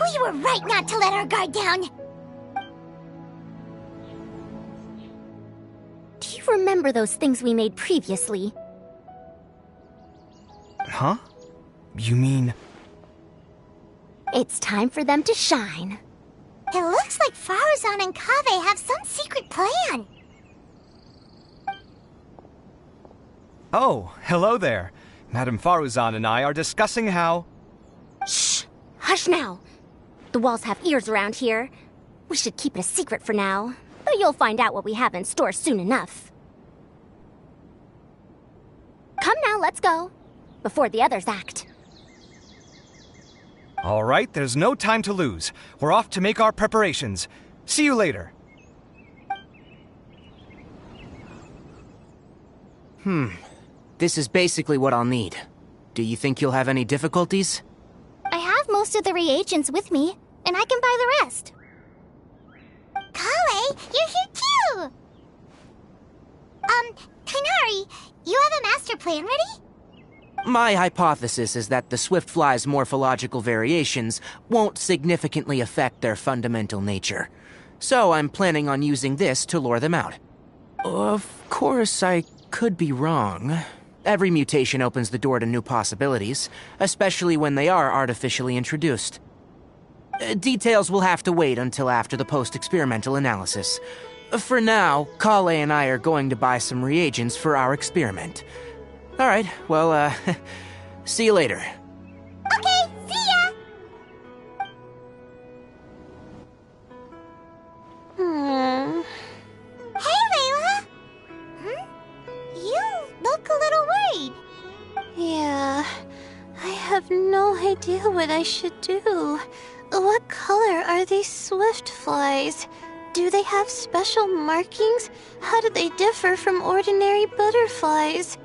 [SPEAKER 9] We were right not to let our guard down.
[SPEAKER 3] Do you remember those things we made previously?
[SPEAKER 14] Huh? You mean...
[SPEAKER 3] It's time for them to shine.
[SPEAKER 9] It looks like Faruzan and Kaveh have some secret plan.
[SPEAKER 14] Oh, hello there. Madame Faruzan and I are discussing how...
[SPEAKER 3] Shh! Hush now! The walls have ears around here. We should keep it a secret for now, though you'll find out what we have in store soon enough. Come now, let's go. Before the others act.
[SPEAKER 14] All right, there's no time to lose. We're off to make our preparations. See you later.
[SPEAKER 15] This is basically what I'll need. Do you think you'll have any difficulties?
[SPEAKER 9] I have most of the reagents with me, and I can buy the rest. Kale, you're here too! Kainari, you have a master plan ready?
[SPEAKER 15] My hypothesis is that the Swiftfly's morphological variations won't significantly affect their fundamental nature. So I'm planning on using this to lure them out. Of course, I could be wrong. Every mutation opens the door to new possibilities, especially when they are artificially introduced. Details will have to wait until after the post-experimental analysis. For now, Kale and I are going to buy some reagents for our experiment. Alright, well, see you later.
[SPEAKER 9] Okay, see ya! Hey, Layla! You look a little worried.
[SPEAKER 1] Yeah, I have no idea what I should do. What color are these Swiftflies? Do they have special markings? How do they differ from ordinary butterflies?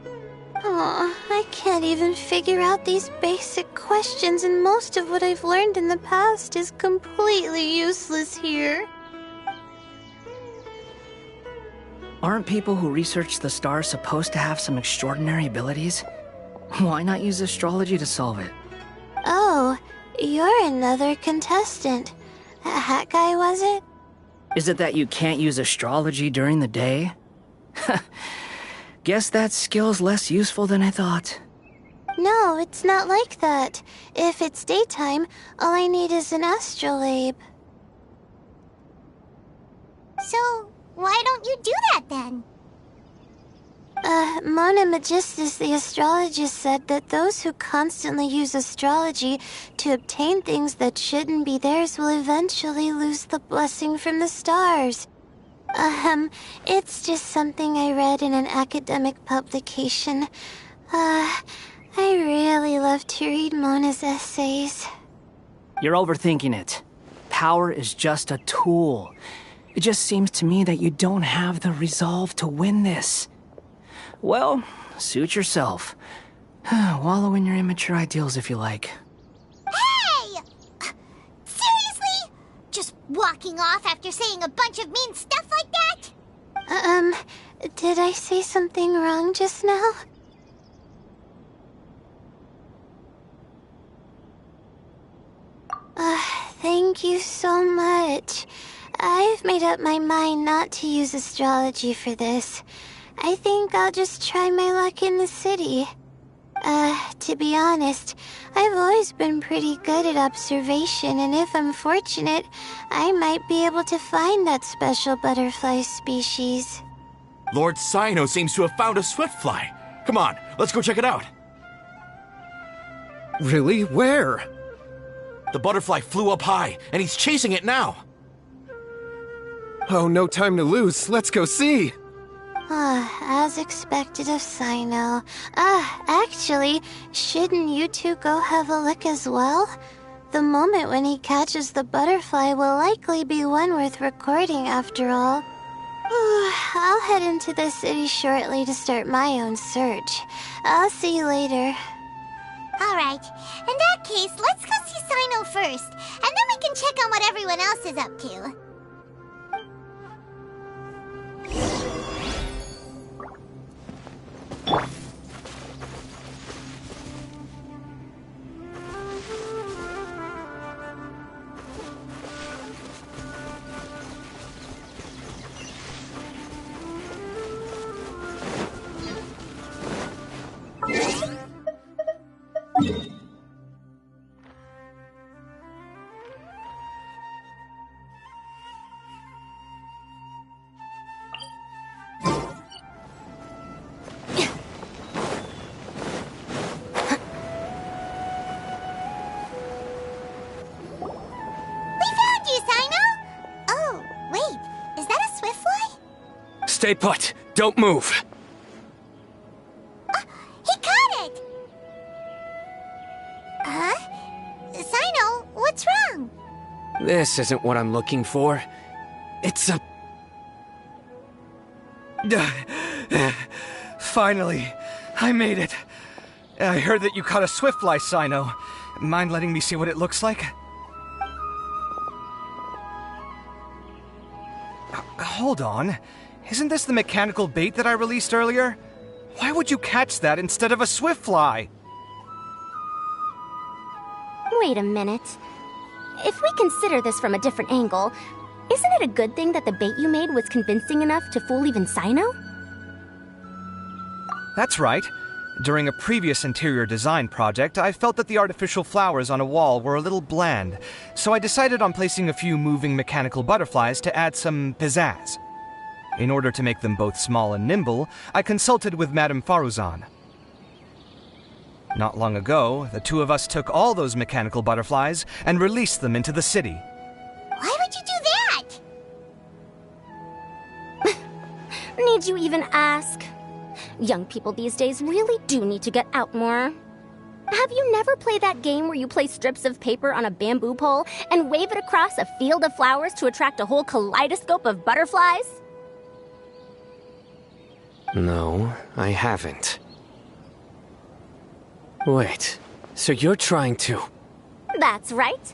[SPEAKER 1] Oh, I can't even figure out these basic questions, and most of what I've learned in the past is completely useless here.
[SPEAKER 12] Aren't people who research the stars supposed to have some extraordinary abilities? Why not use astrology to solve it?
[SPEAKER 1] Oh, you're another contestant. Hat guy, was it?
[SPEAKER 12] Is it that you can't use astrology during the day? Guess that skill's less useful than I thought.
[SPEAKER 1] No, it's not like that. If it's daytime, all I need is an astrolabe.
[SPEAKER 9] So, why don't you do that then?
[SPEAKER 1] Mona Magistus, the astrologist, said that those who constantly use astrology to obtain things that shouldn't be theirs will eventually lose the blessing from the stars. It's just something I read in an academic publication. I really love to read Mona's essays.
[SPEAKER 12] You're overthinking it. Power is just a tool. It just seems to me that you don't have the resolve to win this. Well, suit yourself. Wallow in your immature ideals if you like.
[SPEAKER 9] Hey! Seriously? Just walking off after saying a bunch of mean stuff like that?
[SPEAKER 1] Did I say something wrong just now? Thank you so much. I've made up my mind not to use astrology for this. I think I'll just try my luck in the city. To be honest, I've always been pretty good at observation, and if I'm fortunate, I might be able to find that special butterfly species.
[SPEAKER 20] Lord Cyno seems to have found a Swiftfly. Come on, let's go check it out.
[SPEAKER 13] Really? Where?
[SPEAKER 20] The butterfly flew up high, and he's chasing it now.
[SPEAKER 13] Oh, no time to lose. Let's go see.
[SPEAKER 1] As expected of Cyno. Actually, shouldn't you two go have a look as well? The moment when he catches the butterfly will likely be one worth recording after all. I'll head into the city shortly to start my own search. I'll see you later.
[SPEAKER 9] Alright, in that case, let's go see Cyno first, and then we can check on what everyone else is up to.
[SPEAKER 20] Stay put. Don't move.
[SPEAKER 9] He caught it! Huh? Cyno, what's wrong?
[SPEAKER 16] This isn't what I'm looking for. It's a...
[SPEAKER 14] Finally, I made it. I heard that you caught a swiftfly, Sino. Mind letting me see what it looks like? Hold on. Isn't this the mechanical bait that I released earlier? Why would you catch that instead of a swiftfly?
[SPEAKER 3] Wait a minute. If we consider this from a different angle, isn't it a good thing that the bait you made was convincing enough to fool even Sino?
[SPEAKER 14] That's right. During a previous interior design project, I felt that the artificial flowers on a wall were a little bland, so I decided on placing a few moving mechanical butterflies to add some pizzazz. In order to make them both small and nimble, I consulted with Madame Faruzan. Not long ago, the two of us took all those mechanical butterflies and released them into the city.
[SPEAKER 9] Why would you do that?
[SPEAKER 3] Need you even ask? Young people these days really do need to get out more. Have you never played that game where you place strips of paper on a bamboo pole and wave it across a field of flowers to attract a whole kaleidoscope of butterflies?
[SPEAKER 16] No, I haven't. Wait, so you're trying to...
[SPEAKER 3] That's right.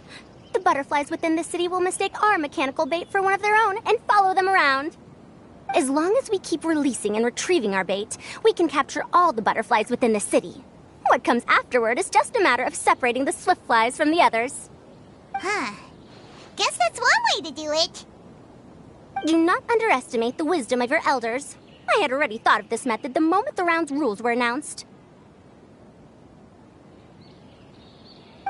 [SPEAKER 3] The butterflies within the city will mistake our mechanical bait for one of their own and follow them around. As long as we keep releasing and retrieving our bait, we can capture all the butterflies within the city. What comes afterward is just a matter of separating the swift flies from the others.
[SPEAKER 9] Huh. Guess that's one way to do it.
[SPEAKER 3] Do not underestimate the wisdom of your elders. I had already thought of this method the moment the round's rules were announced.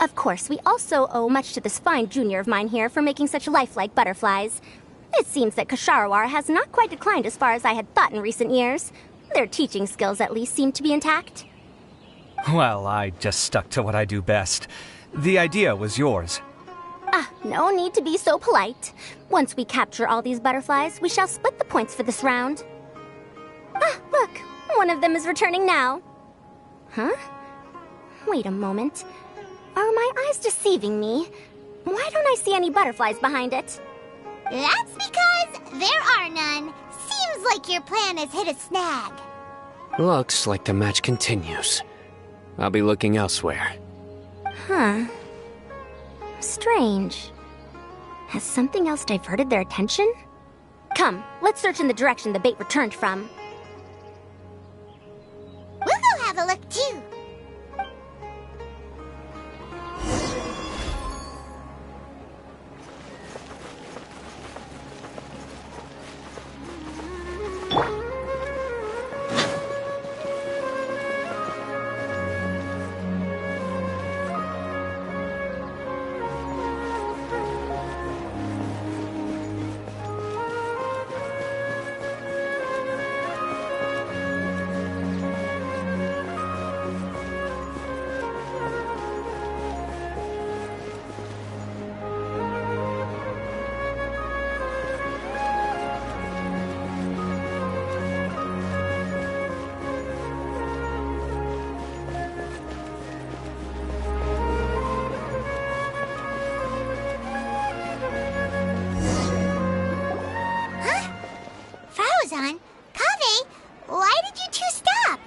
[SPEAKER 3] Of course, we also owe much to this fine junior of mine here for making such lifelike butterflies. It seems that Kasharawar has not quite declined as far as I had thought in recent years. Their teaching skills at least seem to be intact.
[SPEAKER 14] Well, I just stuck to what I do best. The idea was yours.
[SPEAKER 3] No need to be so polite. Once we capture all these butterflies, we shall split the points for this round. Look, one of them is returning now. Huh? Wait a moment. Are my eyes deceiving me? Why don't I see any butterflies behind it?
[SPEAKER 9] That's because there are none. Seems like your plan has hit a snag.
[SPEAKER 16] Looks like the match continues. I'll be looking elsewhere.
[SPEAKER 3] Huh. Strange. Has something else diverted their attention? Come, let's search in the direction the bait returned from.
[SPEAKER 9] We'll go have a look too. Kaffee, why did you two stop?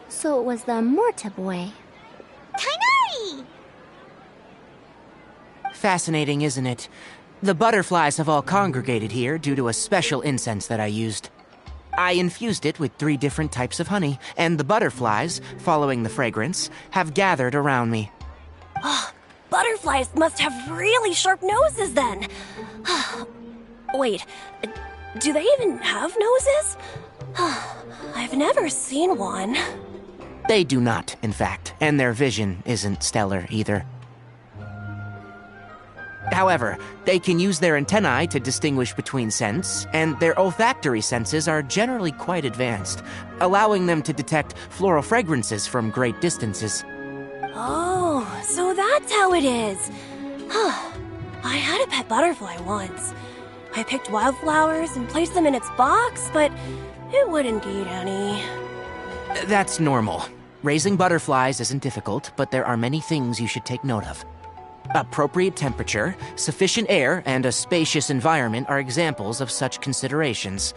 [SPEAKER 3] So it was the Morta boy.
[SPEAKER 9] Kainari!
[SPEAKER 15] Fascinating, isn't it? The butterflies have all congregated here due to a special incense that I used. I infused it with 3 different types of honey, and the butterflies, following the fragrance, have gathered around me.
[SPEAKER 21] Butterflies must have really sharp noses then. Wait, do they even have noses? I've never seen one.
[SPEAKER 15] They do not, in fact, and their vision isn't stellar either. However, they can use their antennae to distinguish between scents, and their olfactory senses are generally quite advanced, allowing them to detect floral fragrances from great distances.
[SPEAKER 21] Oh, so that's how it is. I had a pet butterfly once. I picked wildflowers and placed them in its box, but it wouldn't eat any.
[SPEAKER 15] That's normal. Raising butterflies isn't difficult, but there are many things you should take note of. Appropriate temperature, sufficient air, and a spacious environment are examples of such considerations.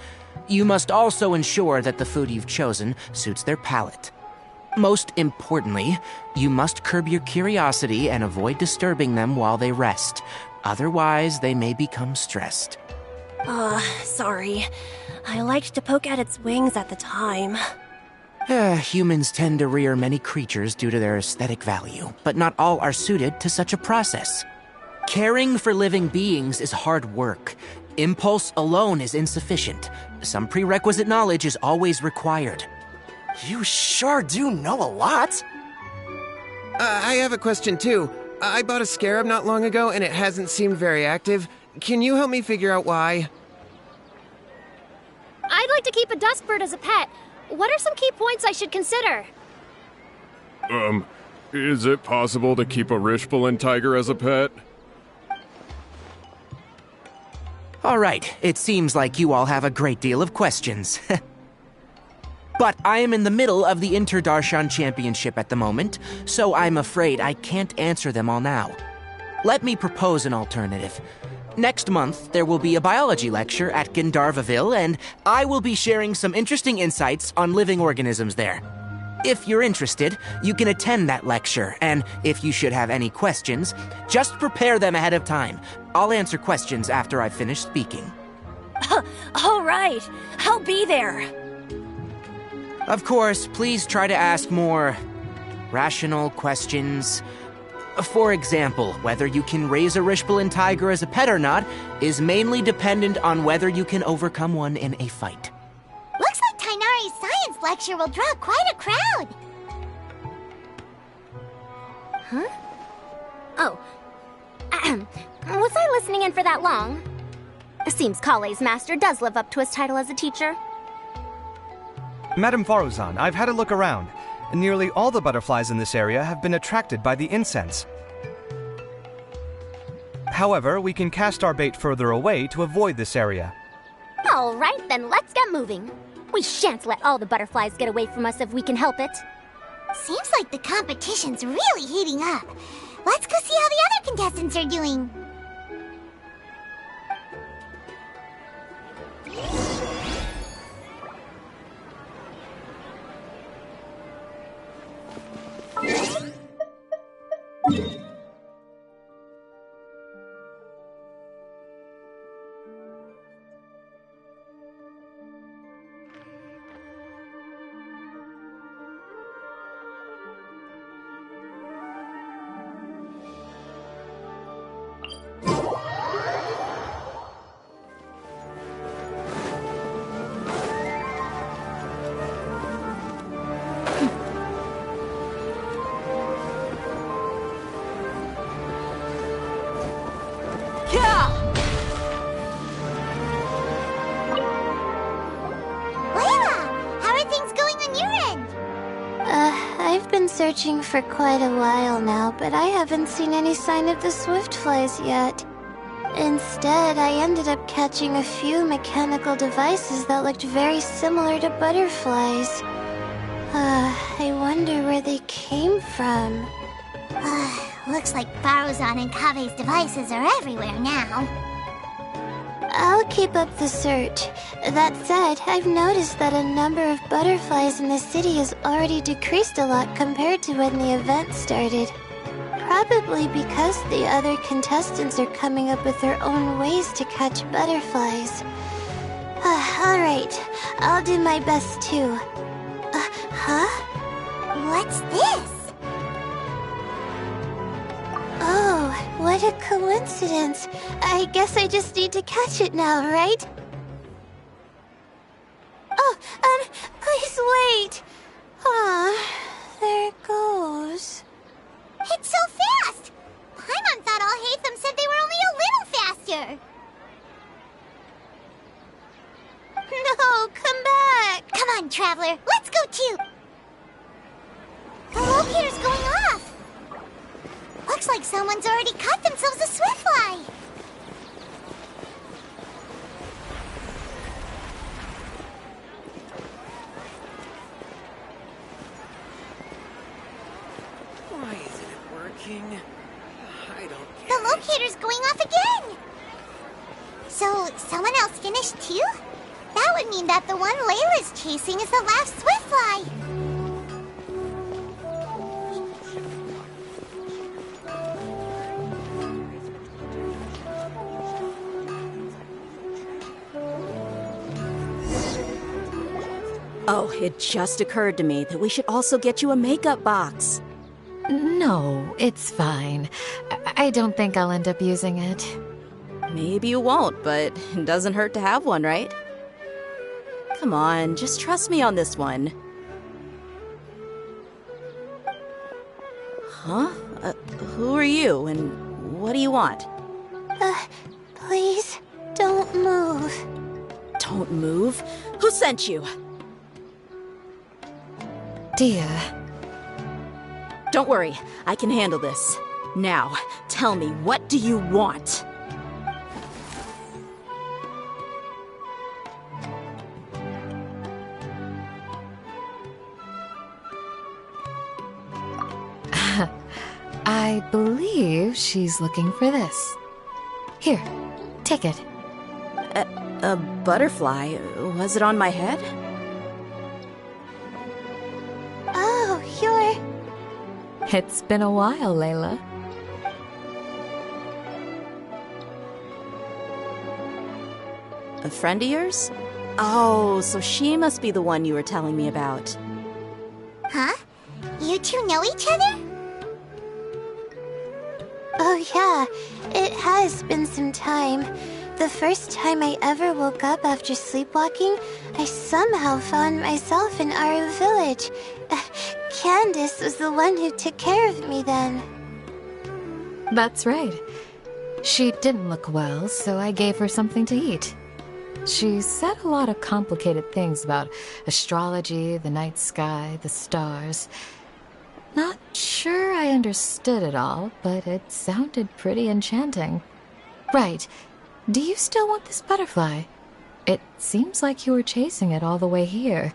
[SPEAKER 15] You must also ensure that the food you've chosen suits their palate. Most importantly, you must curb your curiosity and avoid disturbing them while they rest. Otherwise, they may become stressed.
[SPEAKER 21] Sorry. I liked to poke at its wings at the time.
[SPEAKER 15] Humans tend to rear many creatures due to their aesthetic value, but not all are suited to such a process. Caring for living beings is hard work. Impulse alone is insufficient. Some prerequisite knowledge is always required.
[SPEAKER 6] You sure do know a lot.
[SPEAKER 13] I have a question too. I bought a scarab not long ago and it hasn't seemed very active. Can you help me figure out why?
[SPEAKER 8] I'd like to keep a duskbird as a pet. What are some key points I should consider?
[SPEAKER 13] Is it possible to keep a Rishbalin tiger as a pet?
[SPEAKER 15] All right, it seems like you all have a great deal of questions. But I am in the middle of the Inter-Darshan Championship at the moment, so I'm afraid I can't answer them all now. Let me propose an alternative. Next month, there will be a biology lecture at Gandharvaville, and I will be sharing some interesting insights on living organisms there. If you're interested, you can attend that lecture, and if you should have any questions, just prepare them ahead of time. I'll answer questions after I've finished speaking.
[SPEAKER 21] All right, I'll be there.
[SPEAKER 15] Of course, please try to ask more rational questions. For example, whether you can raise a Rishbalin tiger as a pet or not is mainly dependent on whether you can overcome one in a fight.
[SPEAKER 9] Looks like Tainari's science lecture will draw quite a crowd.
[SPEAKER 3] Huh? Oh. Was I listening in for that long? Seems Kale's master does live up to his title as a teacher.
[SPEAKER 14] Madame Faruzan, I've had a look around. Nearly all the butterflies in this area have been attracted by the incense. However, we can cast our bait further away to avoid this area.
[SPEAKER 3] All right, then let's get moving. We shan't let all the butterflies get away from us if we can help it.
[SPEAKER 9] Seems like the competition's really heating up. Let's go see how the other contestants are doing.
[SPEAKER 1] I've been searching for quite a while now, but I haven't seen any sign of the Swiftflies yet. Instead, I ended up catching a few mechanical devices that looked very similar to butterflies. I wonder where they came from.
[SPEAKER 9] Looks like Faruzan and Kave's devices are everywhere now.
[SPEAKER 1] I'll keep up the search. That said, I've noticed that a number of butterflies in the city has already decreased a lot compared to when the event started. Probably because the other contestants are coming up with their own ways to catch butterflies. Alright, I'll do my best too.
[SPEAKER 9] What's this?
[SPEAKER 1] Oh, what a coincidence. I guess I just need to catch it now, right? Oh, please wait. There it goes.
[SPEAKER 9] It's so fast! Paimon thought all Hatham said they were only a little faster.
[SPEAKER 1] No, come back!
[SPEAKER 9] Come on, Traveler, let's go too! The locator's going off! Looks like someone's already caught themselves a Swiftfly!
[SPEAKER 2] Why isn't it working? I don't get
[SPEAKER 9] The locator's going off again! So, someone else finished too? That would mean that the one Layla's chasing is the last Swiftfly.
[SPEAKER 17] Oh, it just occurred to me that we should also get you a makeup box.
[SPEAKER 18] No, it's fine. I don't think I'll end up using it.
[SPEAKER 17] Maybe you won't, but it doesn't hurt to have one, right? Come on, just trust me on this one. Huh? Who are you, and what do you want?
[SPEAKER 1] Please, don't move.
[SPEAKER 17] Don't move? Who sent you?
[SPEAKER 18] Dear.
[SPEAKER 17] Don't worry, I can handle this. Now, tell me, what do you want?
[SPEAKER 18] I believe she's looking for this. Here, take it.
[SPEAKER 17] A butterfly? Was it on my head?
[SPEAKER 1] Oh, you're...
[SPEAKER 18] It's been a while, Layla.
[SPEAKER 17] A friend of yours? Oh, so she must be the one you were telling me about.
[SPEAKER 9] Huh? You two know each other?
[SPEAKER 1] Oh yeah, it has been some time. The first time I ever woke up after sleepwalking, I somehow found myself in our village. Candace was the one who took care of me then.
[SPEAKER 18] That's right. She didn't look well, so I gave her something to eat. She said a lot of complicated things about astrology, the night sky, the stars. Not sure I understood it all, but it sounded pretty enchanting. Right. Do you still want this butterfly? It seems like you were chasing it all the way here.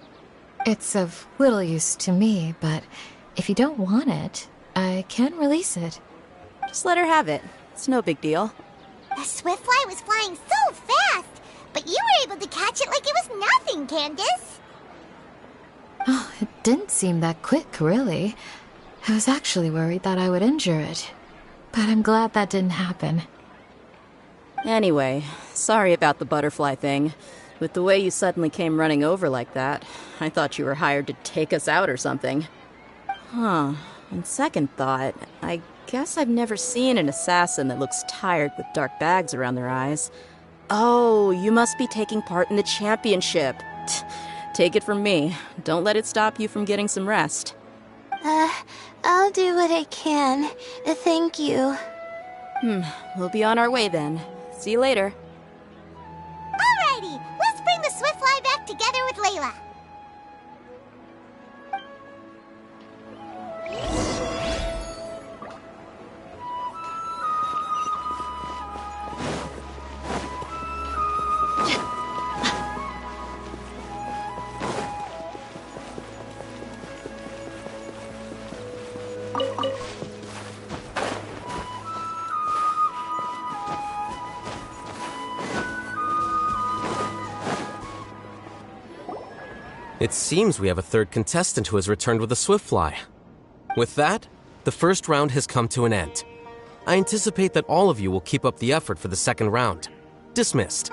[SPEAKER 18] It's of little use to me, but if you don't want it, I can release it.
[SPEAKER 17] Just let her have it. It's no big deal.
[SPEAKER 9] The Swiftfly was flying so fast, but you were able to catch it like it was nothing, Candace.
[SPEAKER 18] Oh, it didn't seem that quick, really. I was actually worried that I would injure it. But I'm glad that didn't happen.
[SPEAKER 17] Anyway, sorry about the butterfly thing. With the way you suddenly came running over like that, I thought you were hired to take us out or something. Huh. On second thought, I guess I've never seen an assassin that looks tired with dark bags around their eyes. Oh, you must be taking part in the championship. Take it from me. Don't let it stop you from getting some rest.
[SPEAKER 1] I'll do what I can. Thank you.
[SPEAKER 17] We'll be on our way then. See you later.
[SPEAKER 9] Alrighty, let's bring the Swiftfly back together with Layla.
[SPEAKER 19] It seems we have a third contestant who has returned with a Swiftfly. With that, the first round has come to an end. I anticipate that all of you will keep up the effort for the second round. Dismissed.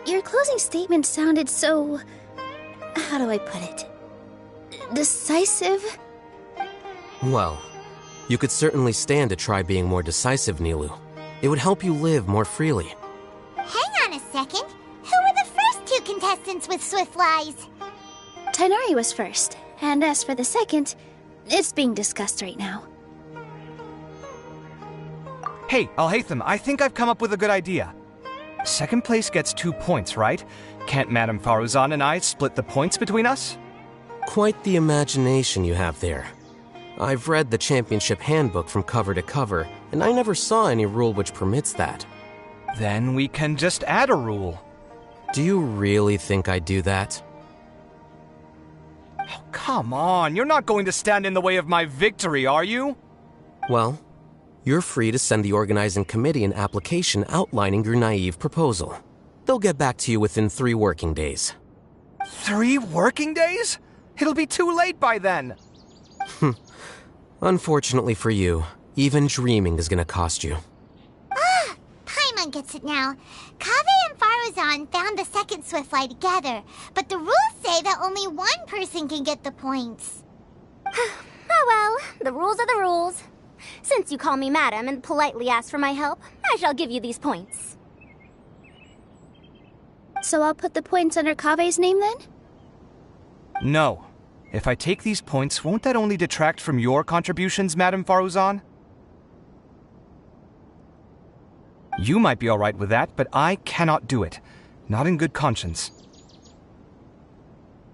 [SPEAKER 8] Your closing statement sounded so... how do I put it? Decisive?
[SPEAKER 19] Well, you could certainly stand to try being more decisive, Nilu. It would help you live more freely.
[SPEAKER 9] Hang on a second. Who were the first two contestants with Swiftflies?
[SPEAKER 8] Tighnari was first, and as for the second, it's being discussed right now.
[SPEAKER 14] Hey, Alhaitham, I think I've come up with a good idea. Second place gets 2 points, right? Can't Madame Faruzan and I split the points between us?
[SPEAKER 19] Quite the imagination you have there. I've read the championship handbook from cover to cover, and I never saw any rule which permits that.
[SPEAKER 14] Then we can just add a rule.
[SPEAKER 19] Do you really think I'd do that?
[SPEAKER 14] Oh, come on, you're not going to stand in the way of my victory, are you?
[SPEAKER 19] Well, you're free to send the organizing committee an application outlining your naive proposal. They'll get back to you within 3 working days.
[SPEAKER 14] 3 working days? It'll be too late by then.
[SPEAKER 19] Unfortunately for you, even dreaming is gonna cost you.
[SPEAKER 9] Ah, Paimon gets it now. Kaffee and Faruzan found the second Swiftfly together, but the rules say that only one person can get the points.
[SPEAKER 3] Oh well, the rules are the rules. Since you call me madam and politely ask for my help, I shall give you these points.
[SPEAKER 1] So I'll put the points under Kave's name then?
[SPEAKER 14] No. If I take these points, won't that only detract from your contributions, Madame Faruzan? You might be alright with that, but I cannot do it. Not in good conscience.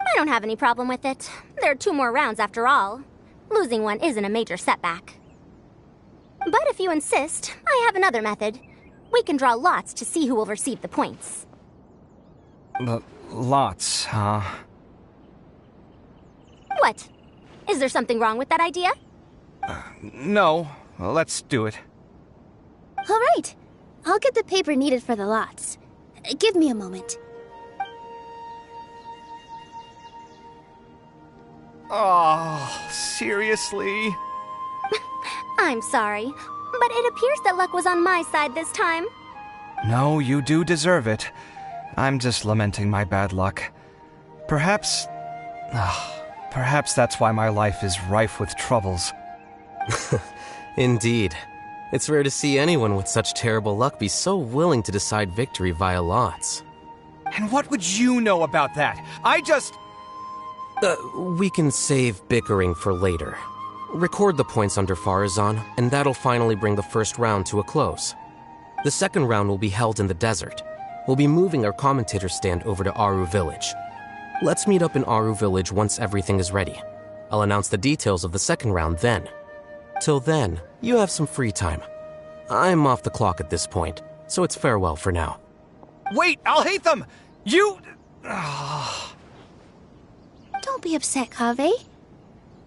[SPEAKER 3] I don't have any problem with it. There are 2 more rounds after all. Losing one isn't a major setback. But if you insist, I have another method. We can draw lots to see who will receive the points.
[SPEAKER 14] Lots, huh?
[SPEAKER 3] What? Is there something wrong with that idea?
[SPEAKER 14] No. Well, let's do it.
[SPEAKER 1] All right. I'll get the paper needed for the lots. Give me a moment.
[SPEAKER 14] Oh, seriously?
[SPEAKER 3] I'm sorry, but it appears that luck was on my side this time.
[SPEAKER 14] No, you do deserve it. I'm just lamenting my bad luck. Perhaps that's why my life is rife with troubles.
[SPEAKER 19] Indeed. It's rare to see anyone with such terrible luck be so willing to decide victory via lots.
[SPEAKER 14] And what would you know about that?
[SPEAKER 19] We can save bickering for later. Record the points under Faruzan, and that'll finally bring the first round to a close. The second round will be held in the desert. We'll be moving our commentator stand over to Aru Village. Let's meet up in Aru Village once everything is ready. I'll announce the details of the second round then. Till then, you have some free time. I'm off the clock at this point, so it's farewell for now.
[SPEAKER 14] Wait, I'll hate them! You...
[SPEAKER 1] Don't be upset, Kaveh.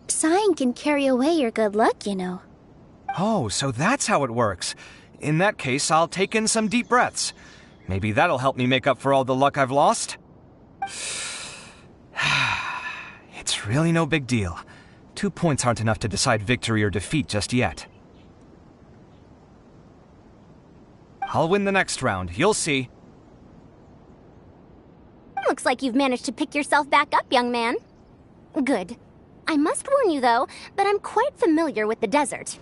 [SPEAKER 1] Sighing can carry away your good luck, you know.
[SPEAKER 14] Oh, so that's how it works. In that case, I'll take in some deep breaths. Maybe that'll help me make up for all the luck I've lost. It's really no big deal. 2 points aren't enough to decide victory or defeat just yet. I'll win the next round, you'll see.
[SPEAKER 3] Looks like you've managed to pick yourself back up, young man. Good. I must warn you, though, that I'm quite familiar with the desert.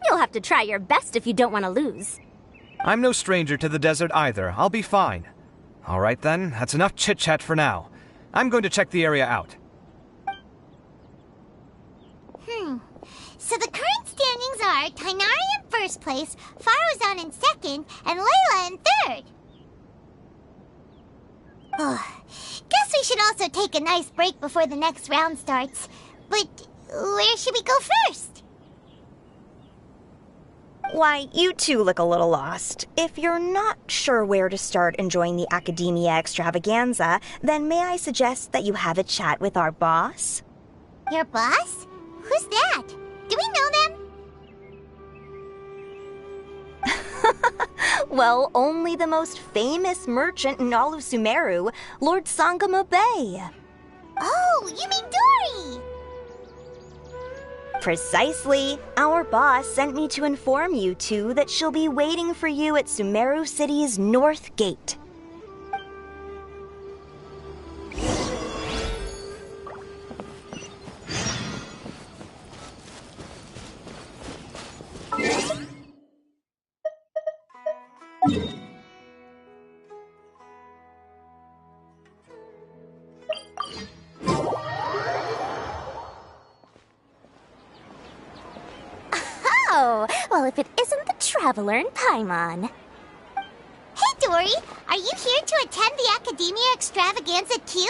[SPEAKER 3] You'll have to try your best if you don't want to lose.
[SPEAKER 14] I'm no stranger to the desert either. I'll be fine. All right then, that's enough chit-chat for now. I'm going to check the area out.
[SPEAKER 9] So the current standings are Tainari in first place, Faruzan in second, and Layla in third. Guess we should also take a nice break before the next round starts. But where should we go first?
[SPEAKER 10] Why, you two look a little lost. If you're not sure where to start enjoying the Academia Extravaganza, then may I suggest that you have a chat with our boss?
[SPEAKER 9] Your boss? Who's that? Do we know them?
[SPEAKER 10] Well, only the most famous merchant in all of Sumeru, Lord Sangamo Bay.
[SPEAKER 9] Oh, you mean Dory!
[SPEAKER 10] Precisely. Our boss sent me to inform you two that she'll be waiting for you at Sumeru City's North Gate.
[SPEAKER 3] Oh, well, if it isn't the Traveler in Paimon.
[SPEAKER 9] Hey, Dory! Are you here to attend the Academia Extravaganza too?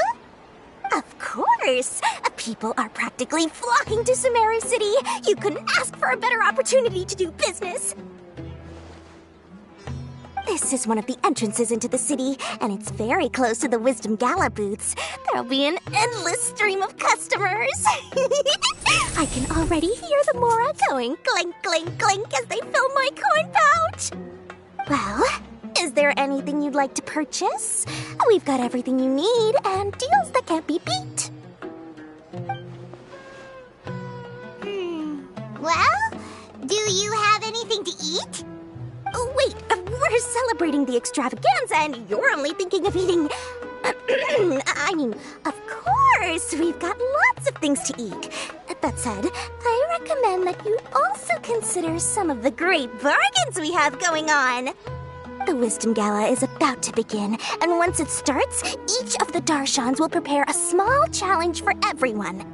[SPEAKER 3] Of course! People are practically flocking to Sumeru City. You couldn't ask for a better opportunity to do business. This is one of the entrances into the city, and it's very close to the Wisdom Gala booths. There'll be an endless stream of customers. I can already hear the Mora going clink, clink, clink as they fill my coin pouch. Well, Is there anything you'd like to purchase? We've got everything you need and deals that can't be beat.
[SPEAKER 9] Well, do you have anything to eat?
[SPEAKER 3] Oh, wait, we're celebrating the extravaganza and you're only thinking of eating... I mean, of course, we've got lots of things to eat. That said, I recommend that you also consider some of the great bargains we have going on. The Wisdom Gala is about to begin, and once it starts, each of the Darshans will prepare a small challenge for everyone.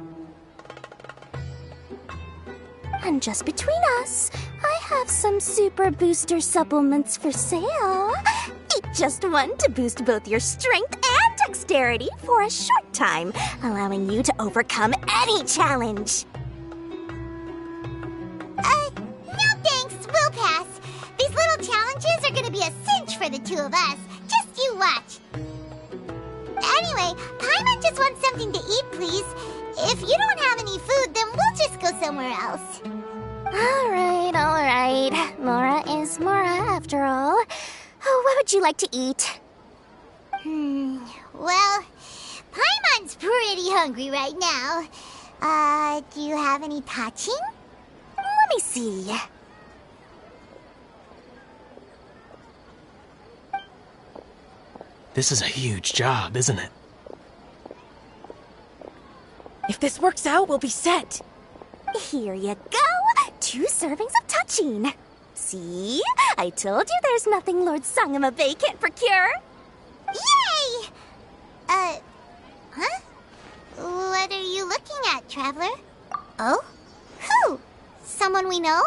[SPEAKER 3] And just between us, I have some super booster supplements for sale. Eat just one to boost both your strength and dexterity for a short time, allowing you to overcome any challenge.
[SPEAKER 9] No thanks, we'll pass. These little challenges are gonna be a cinch for the two of us. Just you watch. Anyway, Paimon just wants something to eat, please. If you don't have any food, then we'll just go somewhere else.
[SPEAKER 3] All right. Mora is Mora, after all. Oh, what would you like to eat?
[SPEAKER 9] Well, Paimon's pretty hungry right now. Do you have any touching?
[SPEAKER 3] Let me see.
[SPEAKER 6] This is a huge job, isn't it?
[SPEAKER 21] If this works out, we'll be set.
[SPEAKER 3] Here you go. 2 servings of touching. See? I told you there's nothing Lord Sangamabay can't procure.
[SPEAKER 9] Yay! Huh? What are you looking at, Traveler? Oh? Who? Someone we know?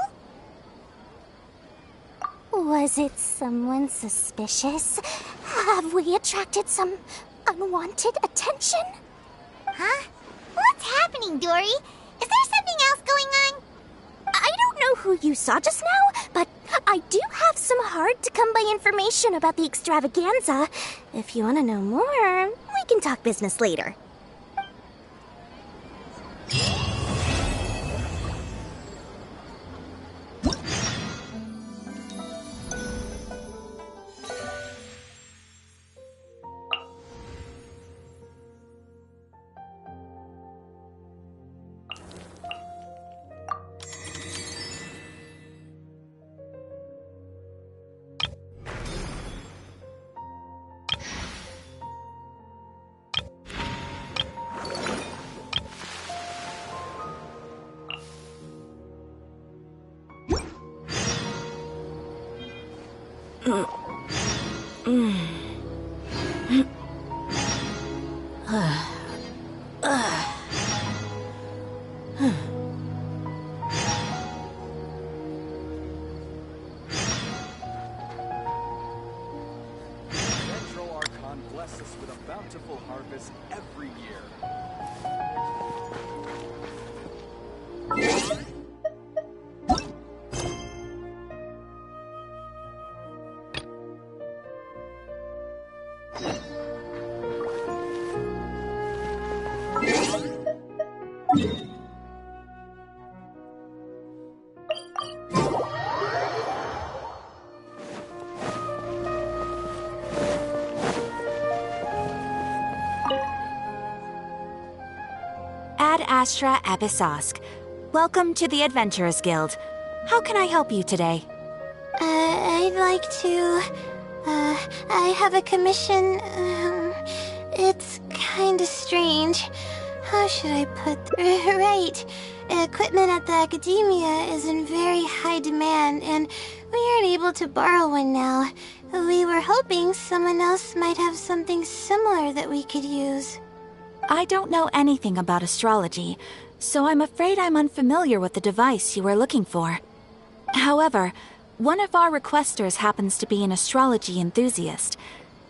[SPEAKER 3] Was it someone suspicious? Have we attracted some unwanted attention?
[SPEAKER 9] Huh? What's happening, Dory? Is there something else going on?
[SPEAKER 3] I don't know who you saw just now, but I do have some hard-to-come-by information about the extravaganza. If you want to know more, we can talk business later.
[SPEAKER 2] Bless us with a bountiful harvest every year.
[SPEAKER 7] Ad Astra Abyssosque. Welcome to the Adventurers Guild. How can I help you today?
[SPEAKER 1] I'd like to... I have a commission... it's kinda strange. How should I put... Right. Equipment at the Academia is in very high demand, and we aren't able to borrow one now. We were hoping someone else might have something similar that we could use.
[SPEAKER 7] I don't know anything about astrology, so I'm afraid I'm unfamiliar with the device you are looking for. However, one of our requesters happens to be an astrology enthusiast.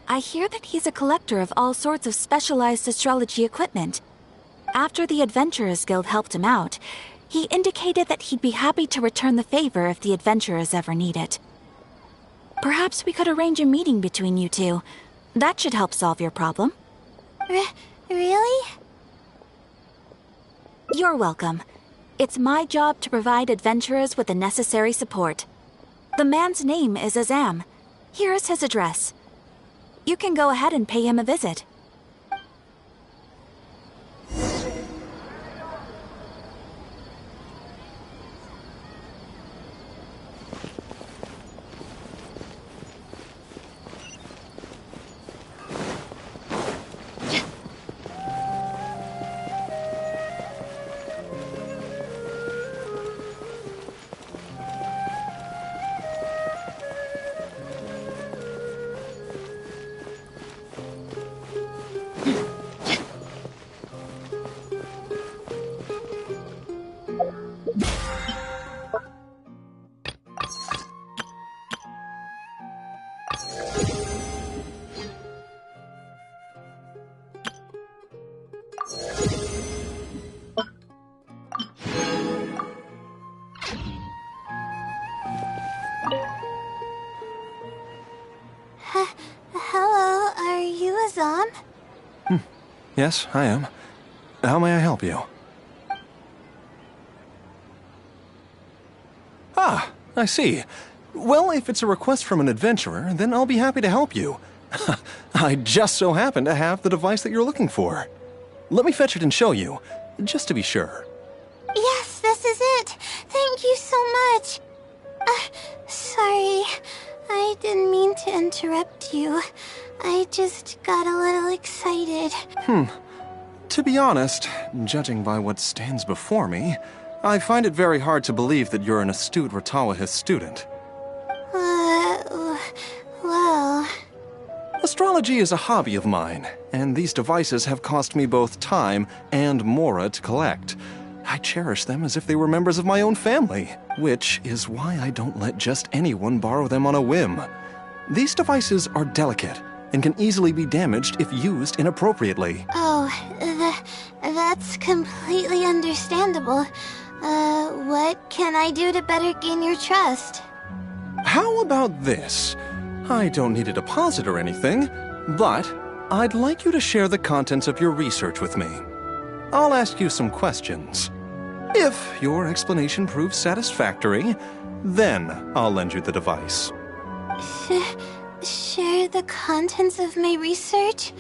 [SPEAKER 7] I hear that he's a collector of all sorts of specialized astrology equipment. After the Adventurers Guild helped him out, he indicated that he'd be happy to return the favor if the adventurers ever need it. Perhaps we could arrange a meeting between you two. That should help solve your problem.
[SPEAKER 1] Really?
[SPEAKER 7] You're welcome. It's my job to provide adventurers with the necessary support. The man's name is Azam. Here is his address. You can go ahead and pay him a visit.
[SPEAKER 1] Hello, are you Azam?
[SPEAKER 5] Yes, I am. How may I help you? Ah, I see. Well, if it's a request from an adventurer, then I'll be happy to help you. I just so happen to have the device that you're looking for. Let me fetch it and show you, just to be sure.
[SPEAKER 1] Yes, this is it. Thank you so much. Sorry, I didn't mean to interrupt you. I just got a little excited.
[SPEAKER 5] To be honest, judging by what stands before me, I find it very hard to believe that you're an astute Ratawahith student.
[SPEAKER 1] Well...
[SPEAKER 5] Astrology is a hobby of mine, and these devices have cost me both time and mora to collect. I cherish them as if they were members of my own family, which is why I don't let just anyone borrow them on a whim. These devices are delicate and can easily be damaged if used inappropriately.
[SPEAKER 1] Oh, that's completely understandable. What can I do to better gain your trust?
[SPEAKER 5] How about this? I don't need a deposit or anything, but I'd like you to share the contents of your research with me. I'll ask you some questions. If your explanation proves satisfactory, then I'll lend you the device.
[SPEAKER 1] Share the contents of my research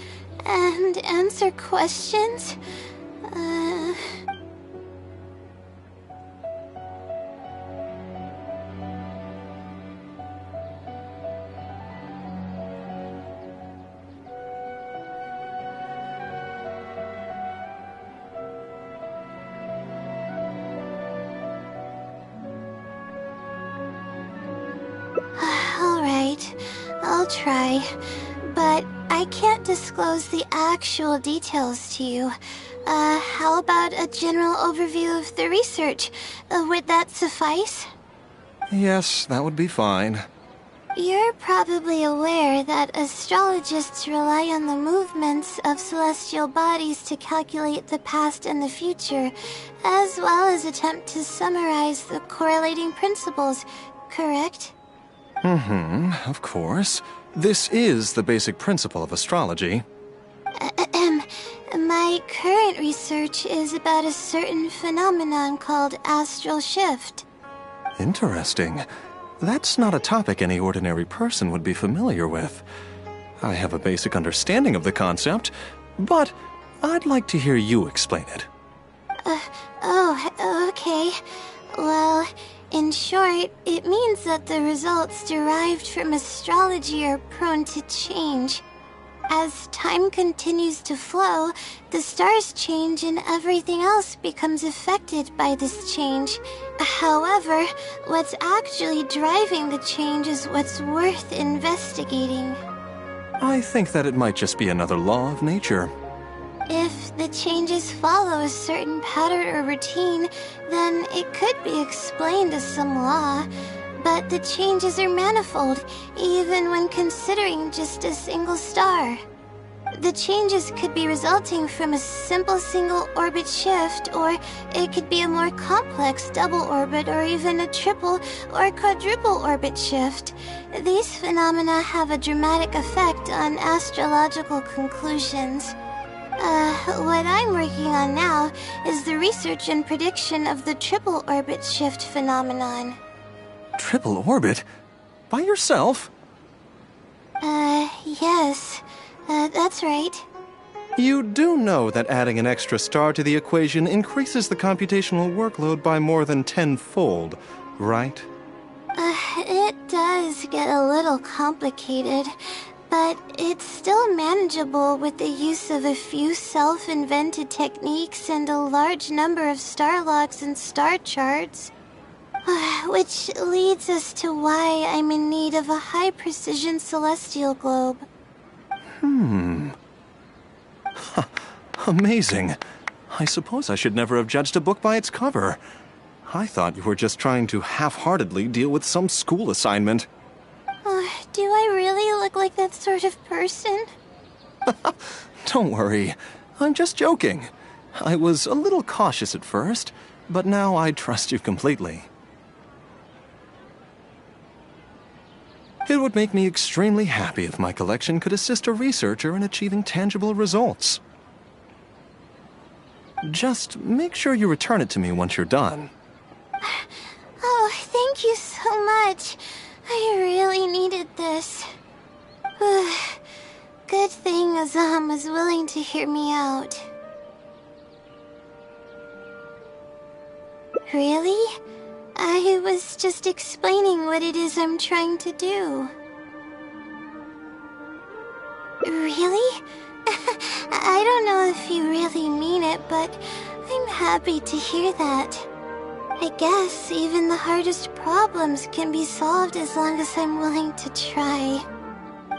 [SPEAKER 1] and answer questions? Alright, I'll try. But I can't disclose the actual details to you. How about a general overview of the research? Would that suffice?
[SPEAKER 5] Yes, that would be fine.
[SPEAKER 1] You're probably aware that astrologists rely on the movements of celestial bodies to calculate the past and the future, as well as attempt to summarize the correlating principles, correct?
[SPEAKER 5] Of course. This is the basic principle of astrology.
[SPEAKER 1] My current research is about a certain phenomenon called astral shift.
[SPEAKER 5] Interesting. That's not a topic any ordinary person would be familiar with. I have a basic understanding of the concept, but I'd like to hear you explain it.
[SPEAKER 1] Okay. Well, in short, it means that the results derived from astrology are prone to change. As time continues to flow, the stars change and everything else becomes affected by this change. However, what's actually driving the change is what's worth investigating.
[SPEAKER 5] I think that it might just be another law of nature.
[SPEAKER 1] If the changes follow a certain pattern or routine, then it could be explained as some law. But the changes are manifold, even when considering just a single star. The changes could be resulting from a simple single orbit shift, or it could be a more complex double orbit, or even a triple or quadruple orbit shift. These phenomena have a dramatic effect on astrological conclusions. What I'm working on now is the research and prediction of the triple orbit shift phenomenon.
[SPEAKER 5] Triple orbit? By yourself?
[SPEAKER 1] Yes. That's right.
[SPEAKER 5] You do know that adding an extra star to the equation increases the computational workload by more than tenfold, right?
[SPEAKER 1] It does get a little complicated, but it's still manageable with the use of a few self-invented techniques and a large number of star logs and star charts. Which leads us to why I'm in need of a high-precision celestial globe.
[SPEAKER 5] Amazing. I suppose I should never have judged a book by its cover. I thought you were just trying to half-heartedly deal with some school assignment.
[SPEAKER 1] Do I really look like that sort of person?
[SPEAKER 5] Don't worry. I'm just joking. I was a little cautious at first, but now I trust you completely. It would make me extremely happy if my collection could assist a researcher in achieving tangible results. Just make sure you return it to me once you're done.
[SPEAKER 1] Oh, thank you so much. I really needed this. Good thing Azam was willing to hear me out. Really? I was just explaining what it is I'm trying to do. Really? I don't know if you really mean it, but I'm happy to hear that. I guess even the hardest problems can be solved as long as I'm willing to try.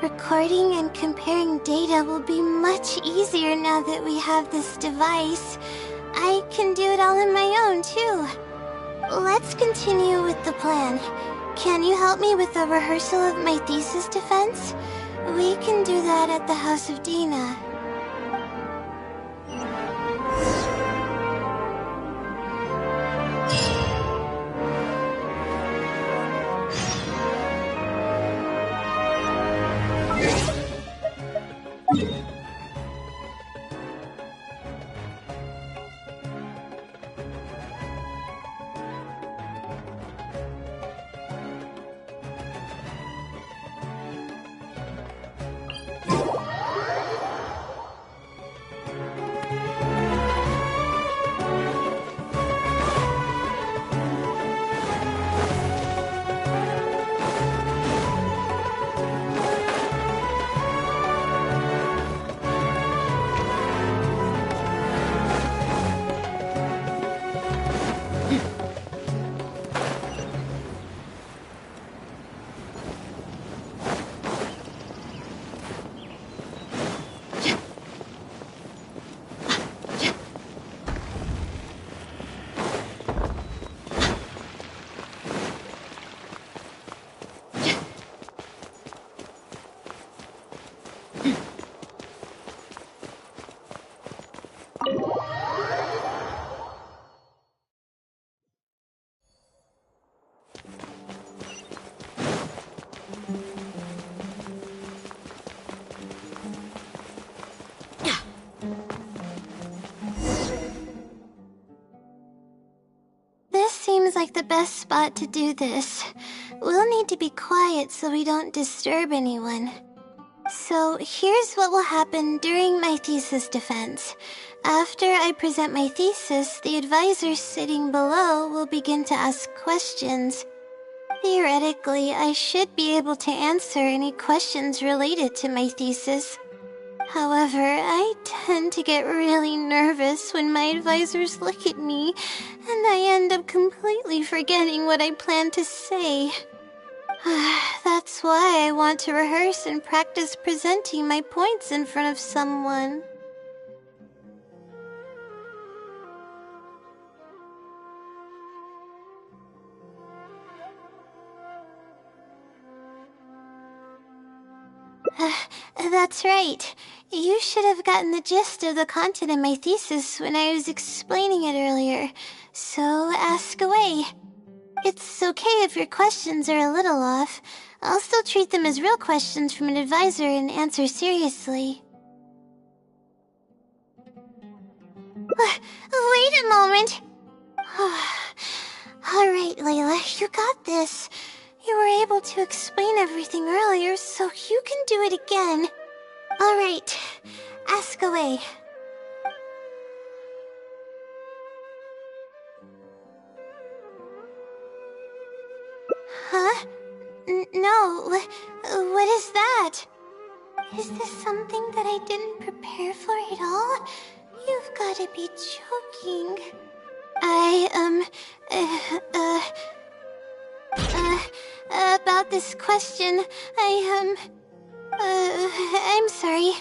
[SPEAKER 1] Recording and comparing data will be much easier now that we have this device. I can do it all on my own, too. Let's continue with the plan. Can you help me with the rehearsal of my thesis defense? We can do that at the House of Dana. This seems like the best spot to do this. We'll need to be quiet so we don't disturb anyone. So here's what will happen during my thesis defense. After I present my thesis, the advisor sitting below will begin to ask questions. Theoretically, I should be able to answer any questions related to my thesis. However, I tend to get really nervous when my advisors look at me, and I end up completely forgetting what I plan to say. That's why I want to rehearse and practice presenting my points in front of someone. That's right. You should have gotten the gist of the content in my thesis when I was explaining it earlier, so ask away. It's okay if your questions are a little off. I'll still treat them as real questions from an advisor and answer seriously. Wait a moment. Alright, Layla, you got this. You were able to explain everything earlier, so you can do it again. Alright, ask away. Huh? No, what is that? Is this something that I didn't prepare for at all? You've gotta be joking. About this question, I'm sorry.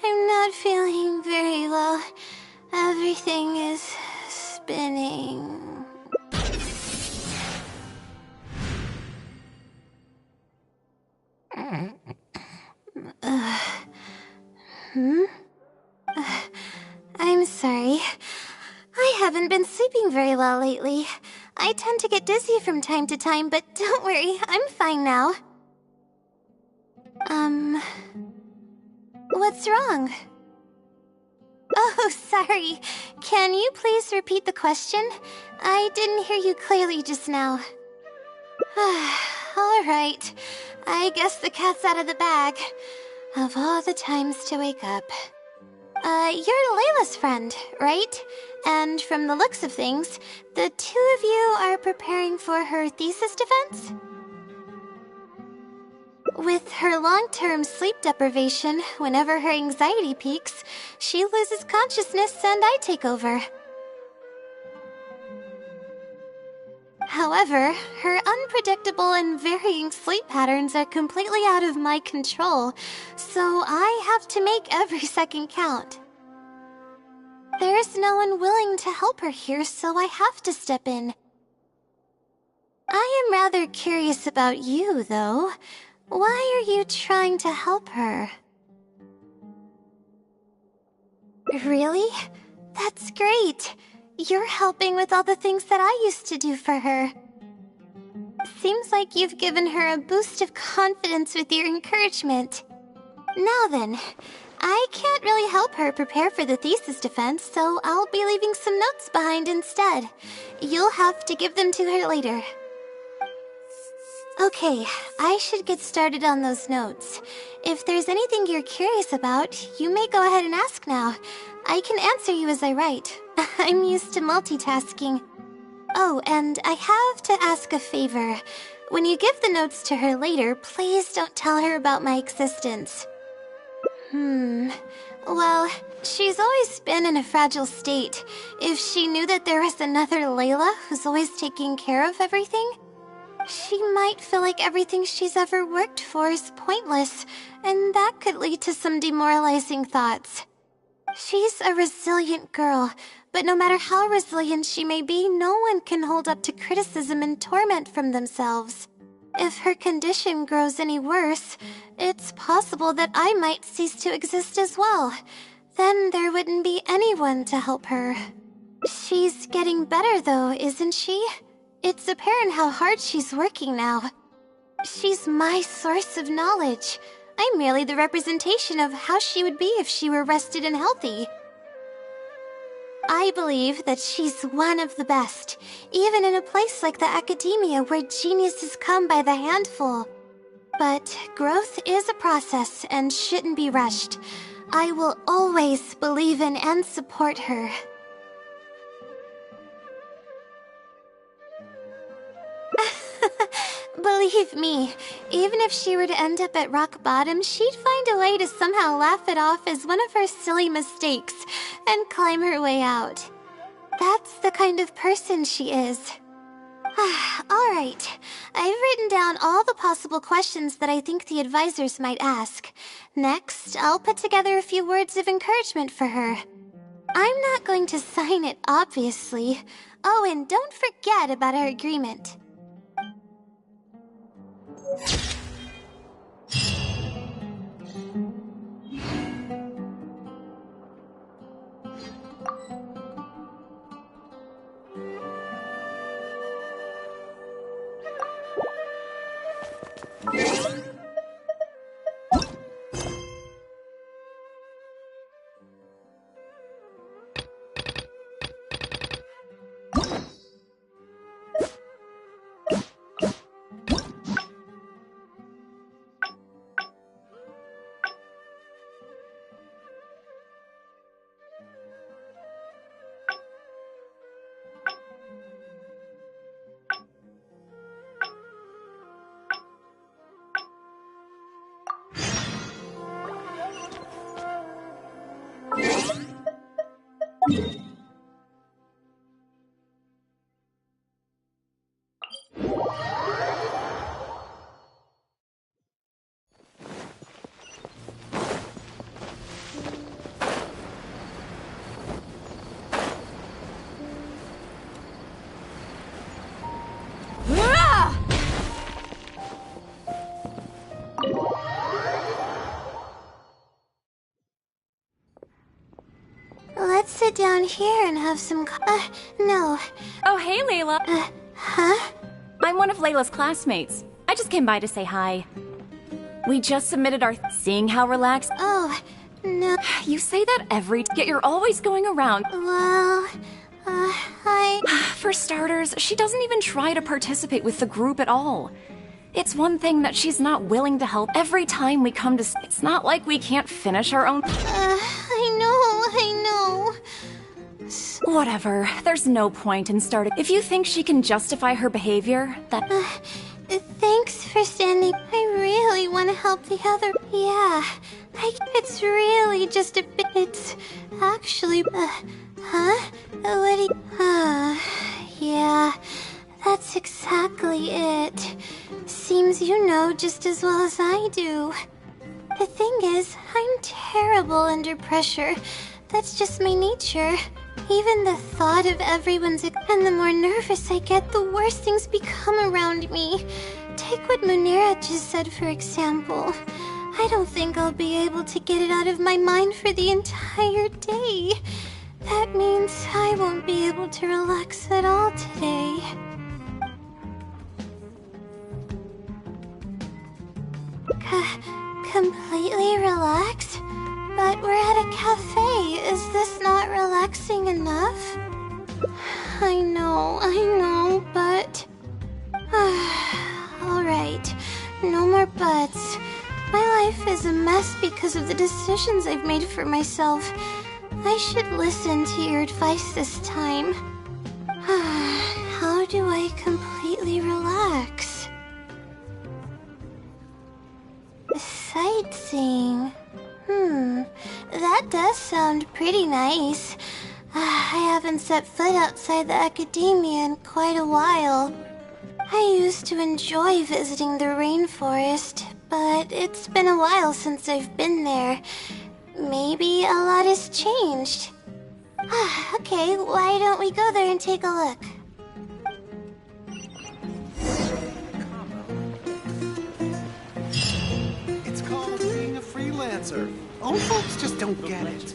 [SPEAKER 1] I'm not feeling very well. Everything is spinning. I'm sorry. I haven't been sleeping very well lately. I tend to get dizzy from time to time, but don't worry, I'm fine now. What's wrong? Oh, sorry. Can you please repeat the question? I didn't hear you clearly just now. Alright. I guess the cat's out of the bag. Of all the times to wake up. You're Layla's friend, right? And from the looks of things, the two of you are preparing for her thesis defense? With her long-term sleep deprivation, whenever her anxiety peaks, she loses consciousness and I take over. However, her unpredictable and varying sleep patterns are completely out of my control, so I have to make every second count. There's no one willing to help her here, so I have to step in. I am rather curious about you, though. Why are you trying to help her? Really? That's great. You're helping with all the things that I used to do for her. Seems like you've given her a boost of confidence with your encouragement. Now then, I can't really help her prepare for the thesis defense, so I'll be leaving some notes behind instead. You'll have to give them to her later. Okay, I should get started on those notes. If there's anything you're curious about, you may go ahead and ask now. I can answer you as I write. I'm used to multitasking. Oh, and I have to ask a favor. When you give the notes to her later, please don't tell her about my existence. Well, she's always been in a fragile state. If she knew that there was another Layla who's always taking care of everything, she might feel like everything she's ever worked for is pointless, and that could lead to some demoralizing thoughts. She's a resilient girl, but no matter how resilient she may be, no one can hold up to criticism and torment from themselves. If her condition grows any worse, it's possible that I might cease to exist as well. Then there wouldn't be anyone to help her. She's getting better though, isn't she? It's apparent how hard she's working now. She's my source of knowledge. I'm merely the representation of how she would be if she were rested and healthy. I believe that she's one of the best, even in a place like the academia where geniuses come by the handful. But growth is a process and shouldn't be rushed. I will always believe in and support her. Believe me, even if she were to end up at rock bottom, she'd find a way to somehow laugh it off as one of her silly mistakes and climb her way out. That's the kind of person she is. Alright, I've written down all the possible questions that I think the advisors might ask. Next, I'll put together a few words of encouragement for her. I'm not going to sign it, obviously. Oh, and don't forget about our agreement. Let's sit down here and have some no.
[SPEAKER 11] Oh, hey, Layla.
[SPEAKER 1] Huh?
[SPEAKER 11] I'm one of Layla's classmates. I just came by to say hi. We just submitted our seeing how relaxed.
[SPEAKER 1] Oh, no.
[SPEAKER 11] You say that yet you're always going around.
[SPEAKER 1] Well,
[SPEAKER 11] For starters, she doesn't even try to participate with the group at all. It's one thing that she's not willing to help every time we come to. It's not like we can't finish our own.
[SPEAKER 1] I know.
[SPEAKER 11] Whatever. There's no point in starting. If you think she can justify her behavior, that.
[SPEAKER 1] Thanks for standing. I really want to help the other. Yeah. It's really just a bit. It's actually. Huh? What do you. Yeah. That's exactly it. Seems you know just as well as I do. The thing is, I'm terrible under pressure. That's just my nature. Even the thought of everyone's... And the more nervous I get, the worse things become around me. Take what Munera just said, for example. I don't think I'll be able to get it out of my mind for the entire day. That means I won't be able to relax at all today. Completely relaxed? But we're at a cafe. Is this not relaxing enough? I know, but... Alright, no more buts. My life is a mess because of the decisions I've made for myself. I should listen to your advice this time. How do I completely relax? Sightseeing. That does sound pretty nice. I haven't set foot outside the academia in quite a while. I used to enjoy visiting the rainforest, but it's been a while since I've been there. Maybe a lot has changed. Okay, why don't we go there and take a look?
[SPEAKER 2] It's called being a freelancer. Old folks just don't get it.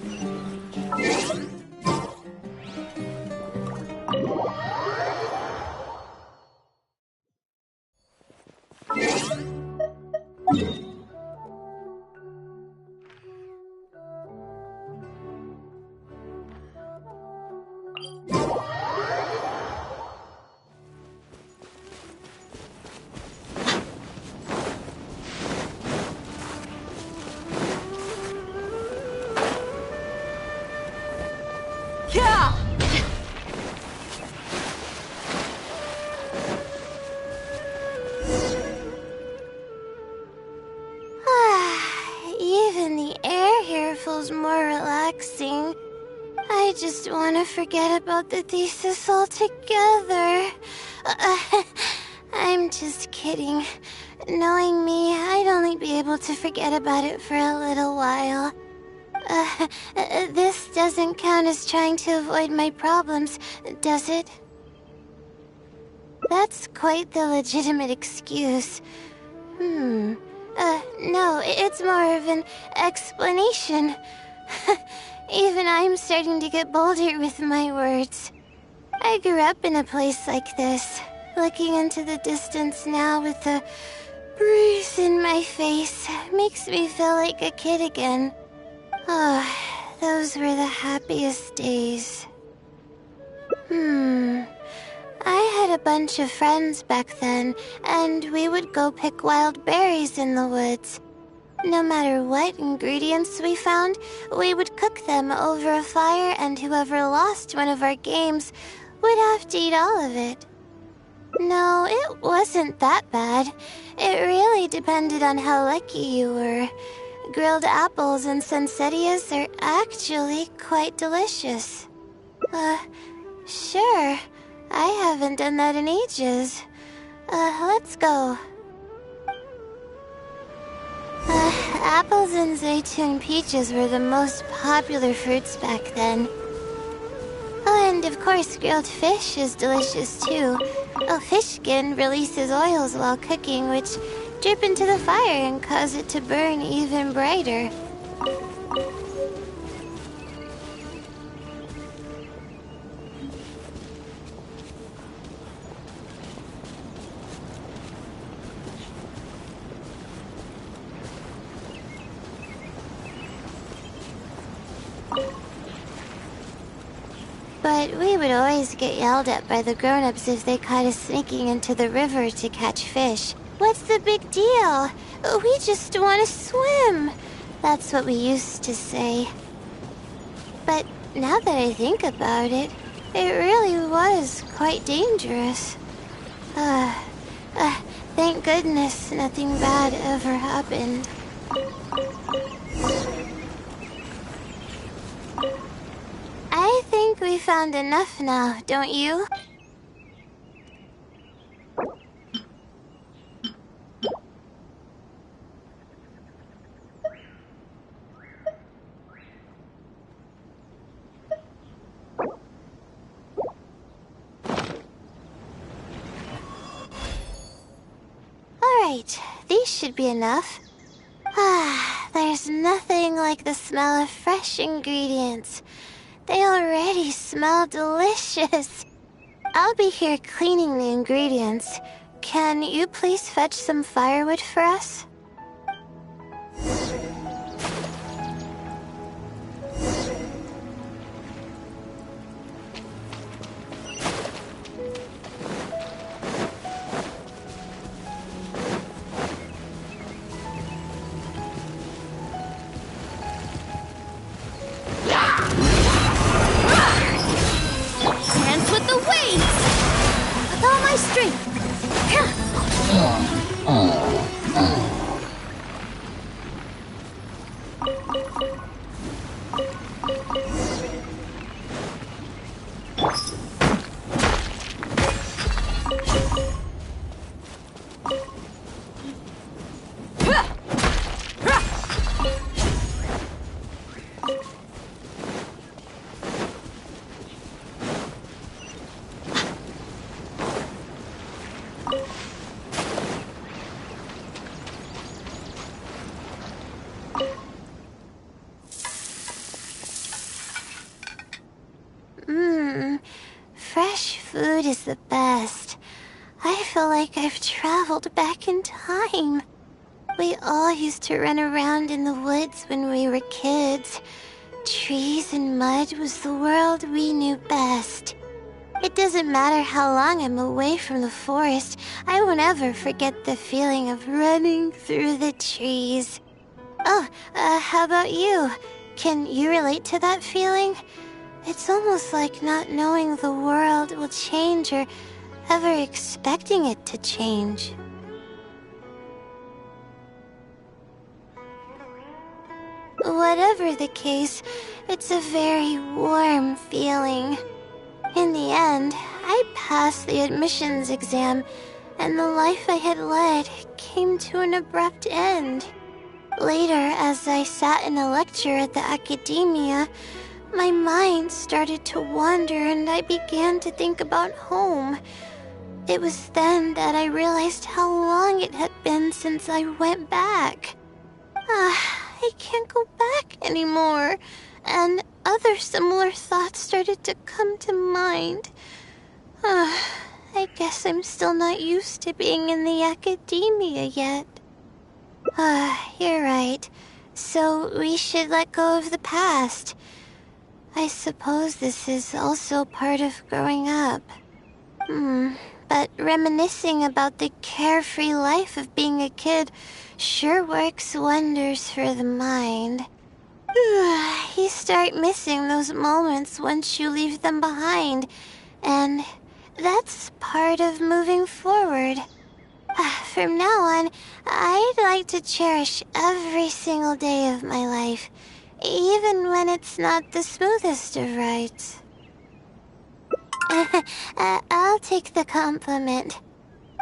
[SPEAKER 1] Even the air here feels more relaxing. I just want to forget about the thesis altogether. I'm just kidding. Knowing me, I'd only be able to forget about it for a little while. This doesn't count as trying to avoid my problems, does it? That's quite the legitimate excuse. No, it's more of an explanation. Even I'm starting to get bolder with my words. I grew up in a place like this, looking into the distance now with the breeze in my face makes me feel like a kid again. Oh, those were the happiest days. I had a bunch of friends back then, and we would go pick wild berries in the woods. No matter what ingredients we found, we would cook them over a fire, and whoever lost one of our games would have to eat all of it. No, it wasn't that bad. It really depended on how lucky you were. Grilled apples and poinsettias are actually quite delicious. Sure. I haven't done that in ages. Let's go. Apples and zaytun peaches were the most popular fruits back then. Oh, and of course grilled fish is delicious too. Oh, fish skin releases oils while cooking, which drip into the fire and cause it to burn even brighter. But we would always get yelled at by the grown-ups if they caught us sneaking into the river to catch fish. What's the big deal? We just want to swim. That's what we used to say. But now that I think about it, it really was quite dangerous. Thank goodness nothing bad ever happened. I think we found enough now, don't you? Alright, these should be enough. There's nothing like the smell of fresh ingredients. They already smell delicious. I'll be here cleaning the ingredients. Can you please fetch some firewood for us? Fresh food is the best. I feel like I've traveled back in time. We all used to run around in the woods when we were kids. Trees and mud was the world we knew best. It doesn't matter how long I'm away from the forest, I won't ever forget the feeling of running through the trees. Oh, how about you? Can you relate to that feeling? It's almost like not knowing the world will change or ever expecting it to change. Whatever the case, it's a very warm feeling. In the end, I passed the admissions exam, and the life I had led came to an abrupt end. Later, as I sat in a lecture at the academia, my mind started to wander and I began to think about home. It was then that I realized how long it had been since I went back. I can't go back anymore, and other similar thoughts started to come to mind. I guess I'm still not used to being in the academia yet. You're right. So we should let go of the past. I suppose this is also part of growing up. But reminiscing about the carefree life of being a kid sure works wonders for the mind. You start missing those moments once you leave them behind, and that's part of moving forward. From now on, I'd like to cherish every single day of my life, even when it's not the smoothest of rides. I'll take the compliment.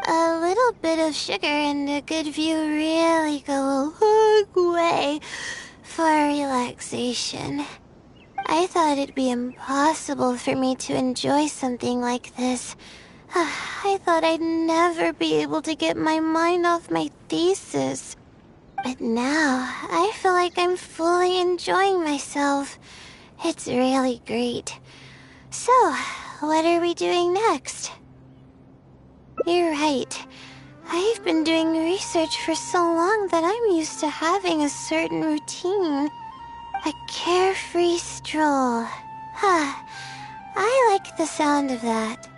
[SPEAKER 1] A little bit of sugar and a good view really go a long way for relaxation. I thought it'd be impossible for me to enjoy something like this I thought I'd never be able to get my mind off my thesis. But now, I feel like I'm fully enjoying myself. It's really great. So, what are we doing next? You're right. I've been doing research for so long that I'm used to having a certain routine. A carefree stroll. I like the sound of that.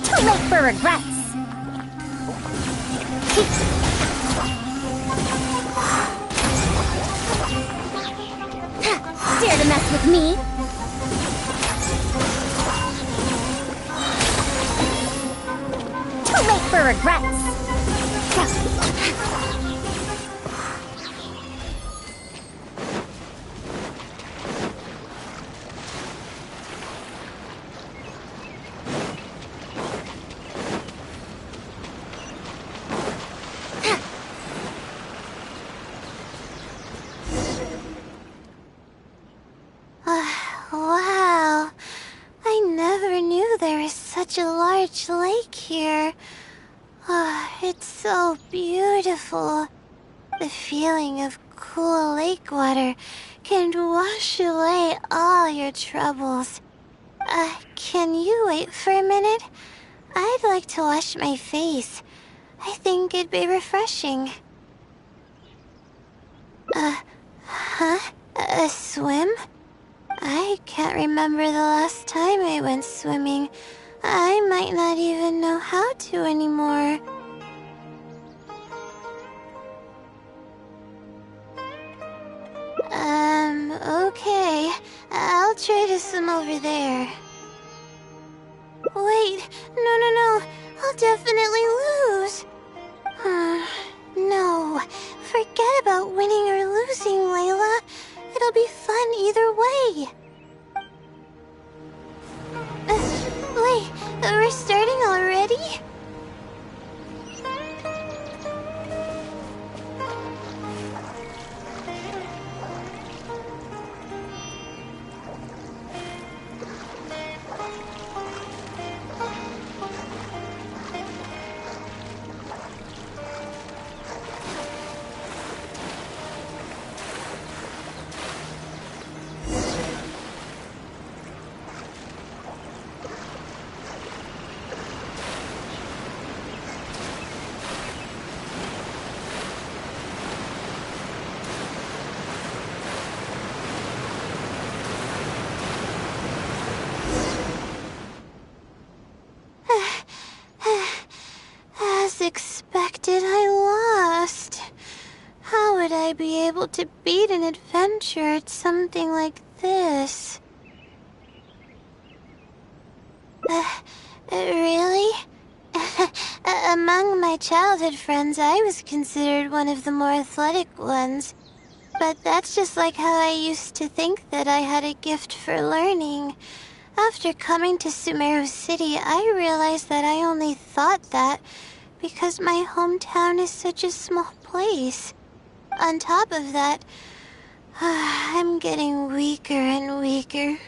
[SPEAKER 3] Too late for regrets! Dare to mess with me? Too late for regrets!
[SPEAKER 1] Wow. I never knew there was such a large lake here. It's so beautiful. The feeling of cool lake water can wash away all your troubles. Can you wait for a minute? I'd like to wash my face. I think it'd be refreshing. A swim? I can't remember the last time I went swimming. I might not even know how to anymore. Okay. I'll try to swim over there. Wait, no. I'll definitely lose. No. Forget about winning or losing, Layla. It'll be fun either way. Wait, we're starting already? As expected, I lost. How would I be able to beat an adventure at something like this? Really? Among my childhood friends, I was considered one of the more athletic ones. But that's just like how I used to think that I had a gift for learning. After coming to Sumeru City, I realized that I only thought that because my hometown is such a small place. On top of that, I'm getting weaker and weaker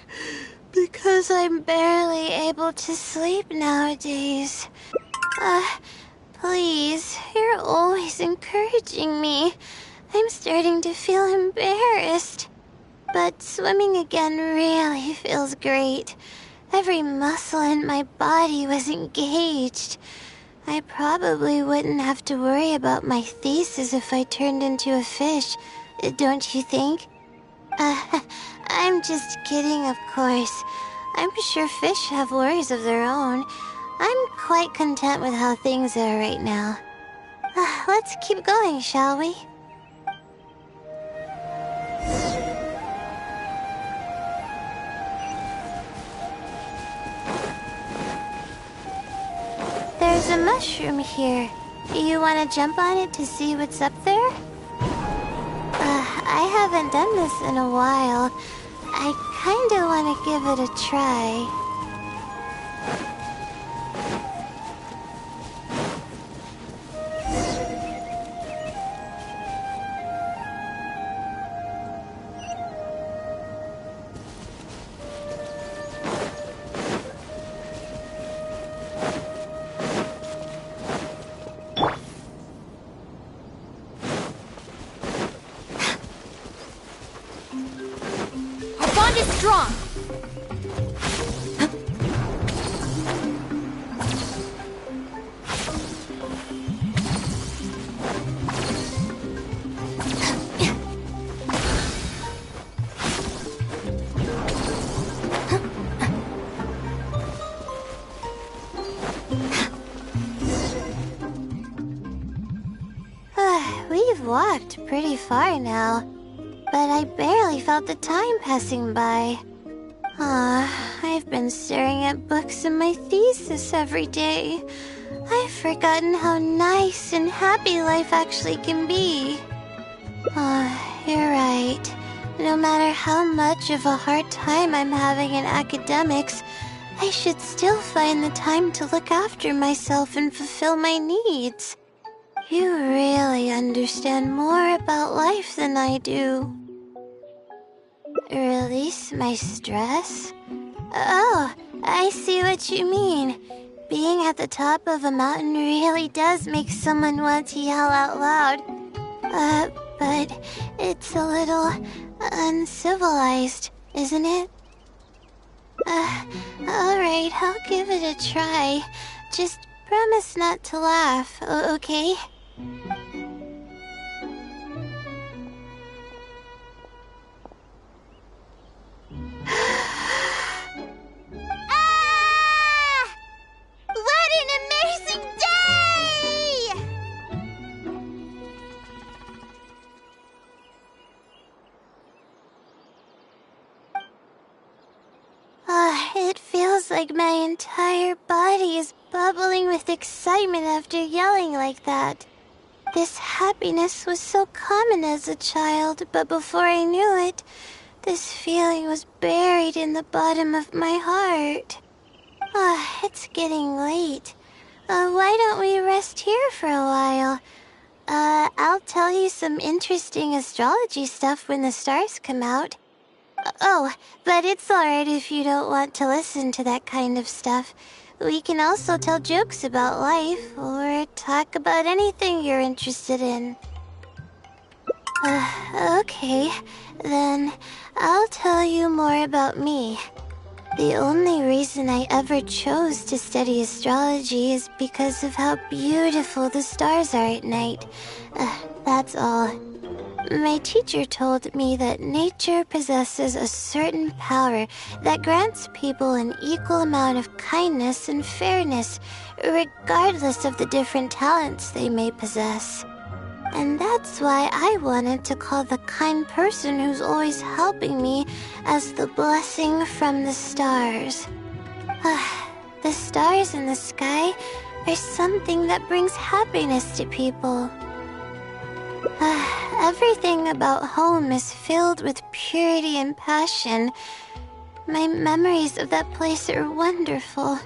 [SPEAKER 1] because I'm barely able to sleep nowadays. Please, you're always encouraging me. I'm starting to feel embarrassed. But swimming again really feels great. Every muscle in my body was engaged. I probably wouldn't have to worry about my thesis if I turned into a fish, don't you think? I'm just kidding, of course. I'm sure fish have worries of their own. I'm quite content with how things are right now. Let's keep going, shall we? There's a mushroom here. You want to jump on it to see what's up there? I haven't done this in a while. I kinda wanna give it a try.
[SPEAKER 21] Our bond is strong.
[SPEAKER 1] We've walked pretty far now, but I barely felt the time passing by. I've been staring at books in my thesis every day. I've forgotten how nice and happy life actually can be. You're right. No matter how much of a hard time I'm having in academics, I should still find the time to look after myself and fulfill my needs. You really understand more about life than I do. Release my stress? Oh, I see what you mean. Being at the top of a mountain really does make someone want to yell out loud. But it's a little uncivilized, isn't it? Alright, I'll give it a try. Just promise not to laugh, okay?
[SPEAKER 9] What an amazing day!
[SPEAKER 1] It feels like my entire body is bubbling with excitement after yelling like that. This happiness was so common as a child, but before I knew it, this feeling was buried in the bottom of my heart. It's getting late. Why don't we rest here for a while? I'll tell you some interesting astrology stuff when the stars come out. Oh, but it's alright if you don't want to listen to that kind of stuff. We can also tell jokes about life, or talk about anything you're interested in. Okay, then I'll tell you more about me. The only reason I ever chose to study astrology is because of how beautiful the stars are at night. That's all. My teacher told me that nature possesses a certain power that grants people an equal amount of kindness and fairness, regardless of the different talents they may possess. And that's why I wanted to call the kind person who's always helping me as the blessing from the stars. The stars in the sky are something that brings happiness to people. Everything about home is filled with purity and passion. My memories of that place are wonderful.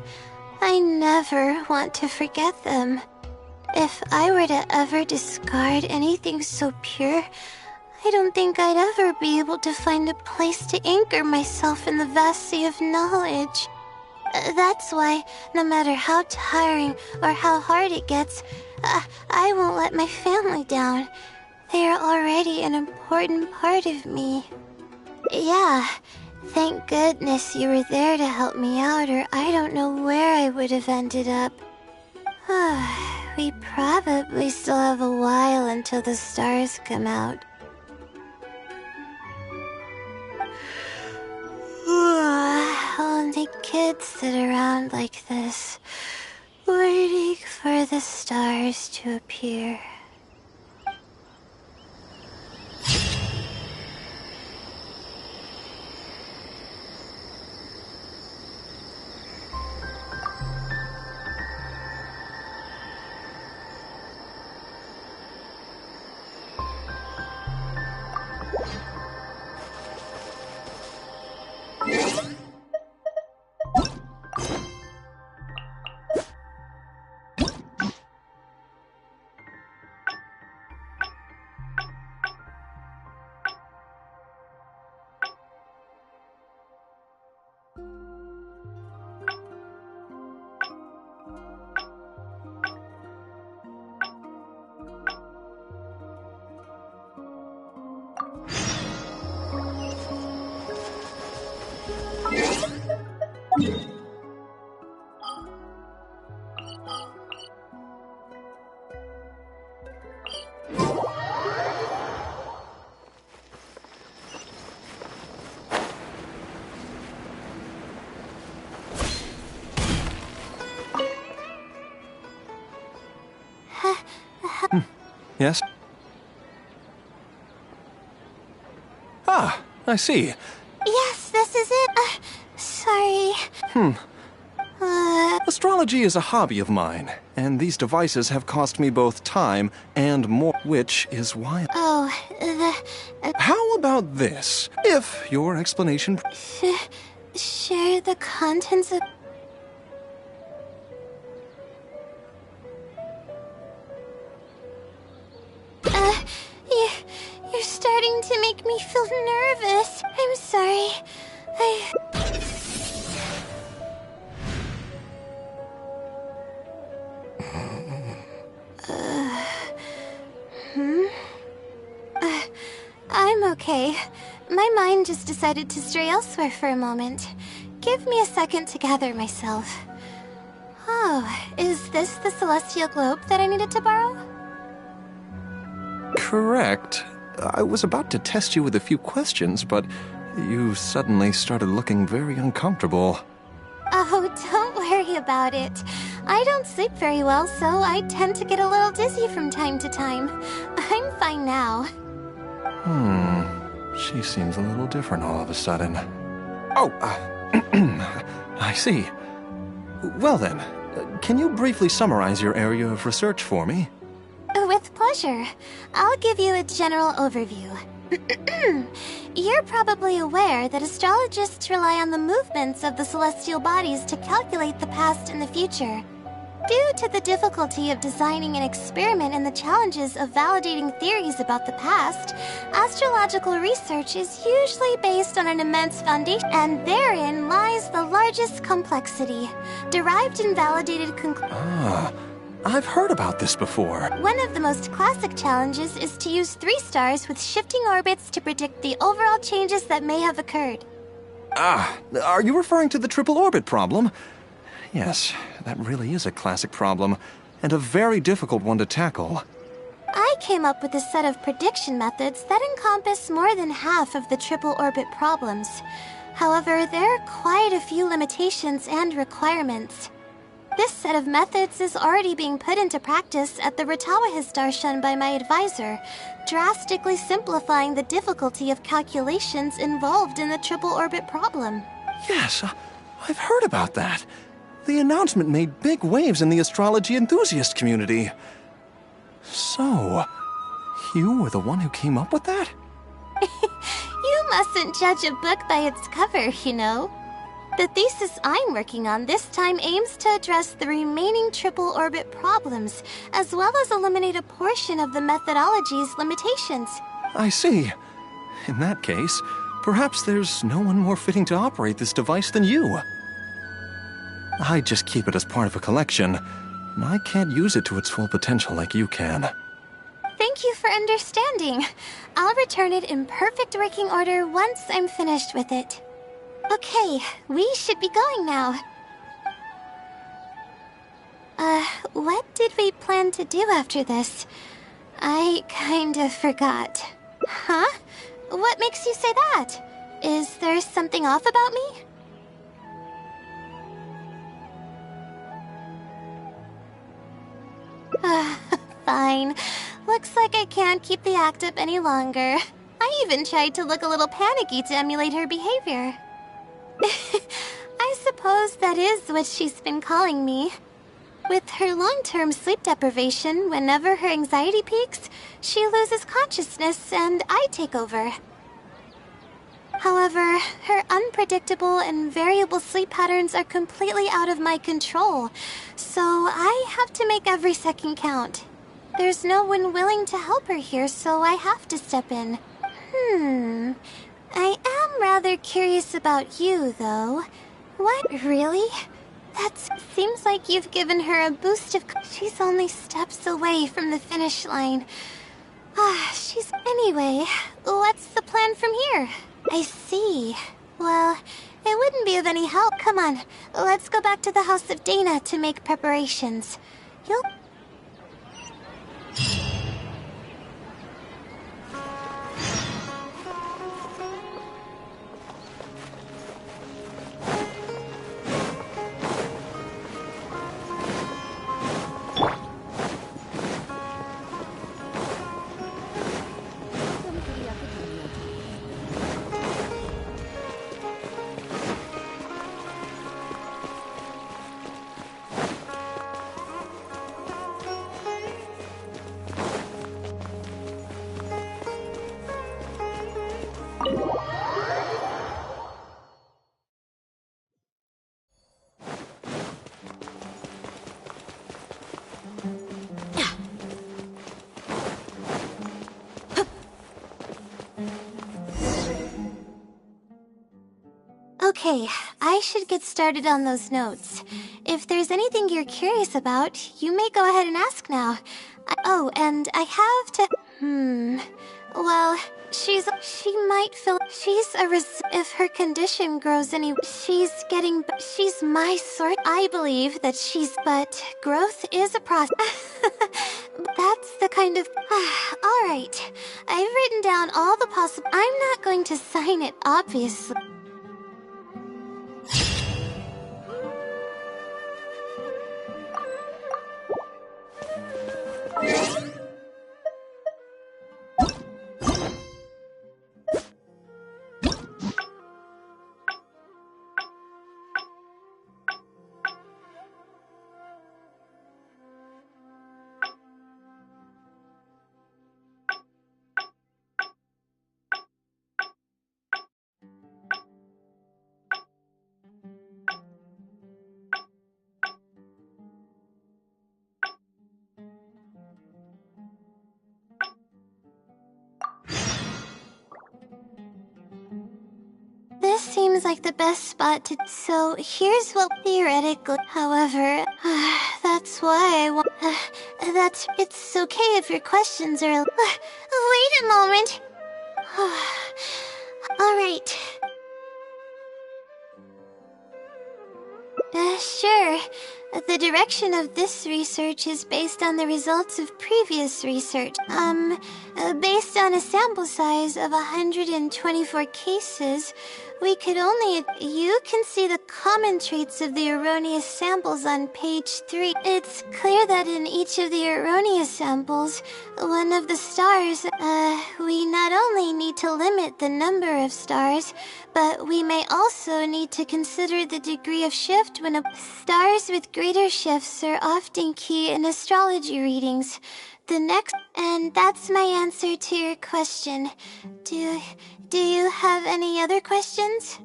[SPEAKER 1] I never want to forget them. If I were to ever discard anything so pure, I don't think I'd ever be able to find a place to anchor myself in the vast sea of knowledge. That's why, no matter how tiring or how hard it gets, I won't let my family down. They are already an important part of me. Yeah, thank goodness you were there to help me out, or I don't know where I would have ended up. We probably still have a while until the stars come out. Only kids sit around like this, waiting for the stars to appear.
[SPEAKER 5] Yes? Ah, I see.
[SPEAKER 1] Yes, this is it. Sorry.
[SPEAKER 5] Astrology is a hobby of mine, and these devices have cost me both time and more, which is why...
[SPEAKER 1] Oh,
[SPEAKER 5] How about this? If your explanation...
[SPEAKER 1] Share the contents of... You're starting to make me feel nervous. I'm sorry. I'm okay. My mind just decided to stray elsewhere for a moment. Give me a second to gather myself. Oh, is this the celestial globe that I needed to borrow?
[SPEAKER 5] Correct. I was about to test you with a few questions, but you suddenly started looking very uncomfortable.
[SPEAKER 1] Oh, don't worry about it. I don't sleep very well, so I tend to get a little dizzy from time to time. I'm fine now.
[SPEAKER 5] She seems a little different all of a sudden. Oh, I see. Well then, can you briefly summarize your area of research for me?
[SPEAKER 1] With pleasure. I'll give you a general overview. You're probably aware that astrologists rely on the movements of the celestial bodies to calculate the past and the future. Due to the difficulty of designing an experiment and the challenges of validating theories about the past, astrological research is usually based on an immense foundation, and therein lies the largest complexity. Derived and validated conclusions.
[SPEAKER 5] I've heard about this before.
[SPEAKER 1] One of the most classic challenges is to use 3 stars with shifting orbits to predict the overall changes that may have occurred.
[SPEAKER 5] Are you referring to the triple orbit problem? Yes, that really is a classic problem, and a very difficult one to tackle.
[SPEAKER 1] I came up with a set of prediction methods that encompass more than half of the triple orbit problems. However, there are quite a few limitations and requirements. This set of methods is already being put into practice at the Ratawahis Darshan by my advisor, drastically simplifying the difficulty of calculations involved in the triple orbit problem.
[SPEAKER 5] Yes, I've heard about that. The announcement made big waves in the astrology enthusiast community. So, you were the one who came up with that?
[SPEAKER 1] You mustn't judge a book by its cover, you know. The thesis I'm working on this time aims to address the remaining triple orbit problems, as well as eliminate a portion of the methodology's limitations.
[SPEAKER 5] I see. In that case, perhaps there's no one more fitting to operate this device than you. I just keep it as part of a collection, and I can't use it to its full potential like you can.
[SPEAKER 1] Thank you for understanding. I'll return it in perfect working order once I'm finished with it. Okay, we should be going now. What did we plan to do after this? I kind of forgot. Huh? What makes you say that? Is there something off about me? Fine. Looks like I can't keep the act up any longer. I even tried to look a little panicky to emulate her behavior. I suppose that is what she's been calling me. With her long-term sleep deprivation, whenever her anxiety peaks, she loses consciousness and I take over. However, her unpredictable and variable sleep patterns are completely out of my control, so I have to make every second count. There's no one willing to help her here, so I have to step in. I am rather curious about you, though. What, really? That seems like you've given her a boost of... She's only steps away from the finish line. Anyway, what's the plan from here? I see. Well, it wouldn't be of any help. Come on, let's go back to the House of Dana to make preparations. You'll... Okay, I should get started on those notes. If there's anything you're curious about, you may go ahead and ask now. Oh, and I have to... Well, she might feel... if her condition grows she's my sort. I believe that but growth is a process. That's the kind of... Alright, I've written down all the possible... I'm not going to sign it, obviously. This seems like the best spot to... So, here's what theoretically... However, that's why I want... It's okay if your questions are... Wait a moment! Alright. Sure. The direction of this research is based on the results of previous research. Based on a sample size of 124 cases, we could only... You can see the common traits of the erroneous samples on page 3. It's clear that in each of the erroneous samples, one of the stars, we not only need to limit the number of stars, but we may also need to consider the degree of shift when stars with greater shifts are often key in astrology readings. And that's my answer to your question. Do you have any other questions?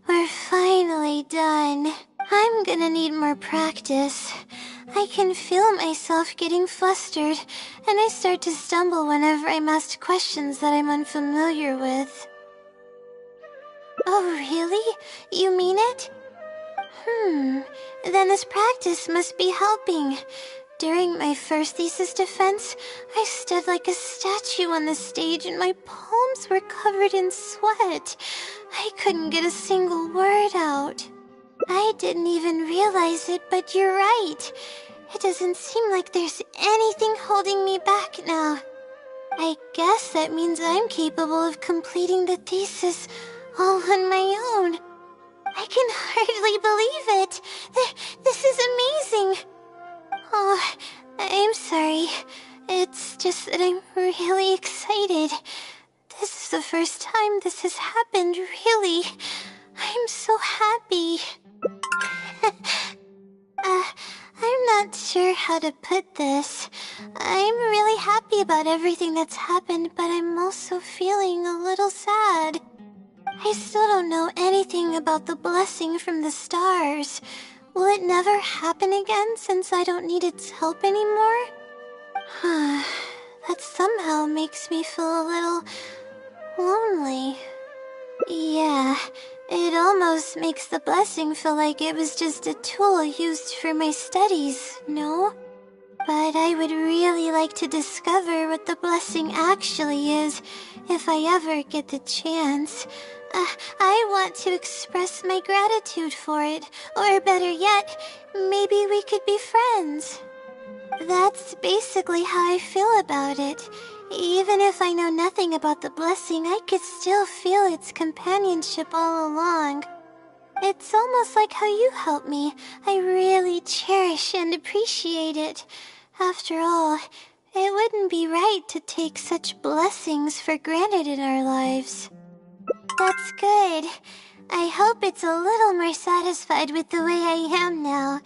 [SPEAKER 1] We're finally done. I'm gonna need more practice. I can feel myself getting flustered, and I start to stumble whenever I'm asked questions that I'm unfamiliar with. Oh, really? You mean it? Then this practice must be helping. During my first thesis defense, I stood like a statue on the stage and my palms were covered in sweat. I couldn't get a single word out. I didn't even realize it, but you're right. It doesn't seem like there's anything holding me back now. I guess that means I'm capable of completing the thesis all on my own. I can hardly believe it. This is amazing. Oh, I'm sorry. It's just that I'm really excited. This is the first time this has happened, really. I'm so happy. I'm not sure how to put this. I'm really happy about everything that's happened, but I'm also feeling a little sad. I still don't know anything about the blessing from the stars. Will it never happen again since I don't need its help anymore? That somehow makes me feel a little lonely. Yeah, it almost makes the blessing feel like it was just a tool used for my studies, no? But I would really like to discover what the blessing actually is if I ever get the chance. I want to express my gratitude for it, or better yet, maybe we could be friends. That's basically how I feel about it. Even if I know nothing about the blessing, I could still feel its companionship all along. It's almost like how you help me. I really cherish and appreciate it. After all, it wouldn't be right to take such blessings for granted in our lives. That's good. I hope it's a little more satisfied with the way I am now.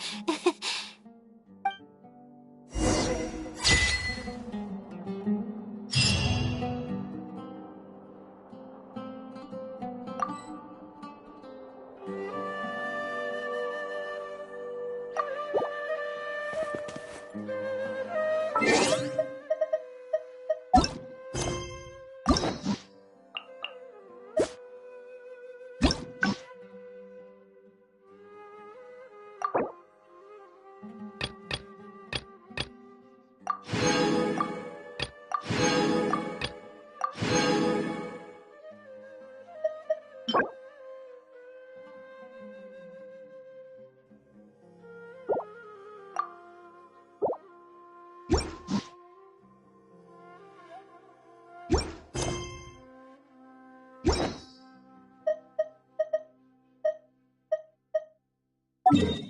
[SPEAKER 9] you.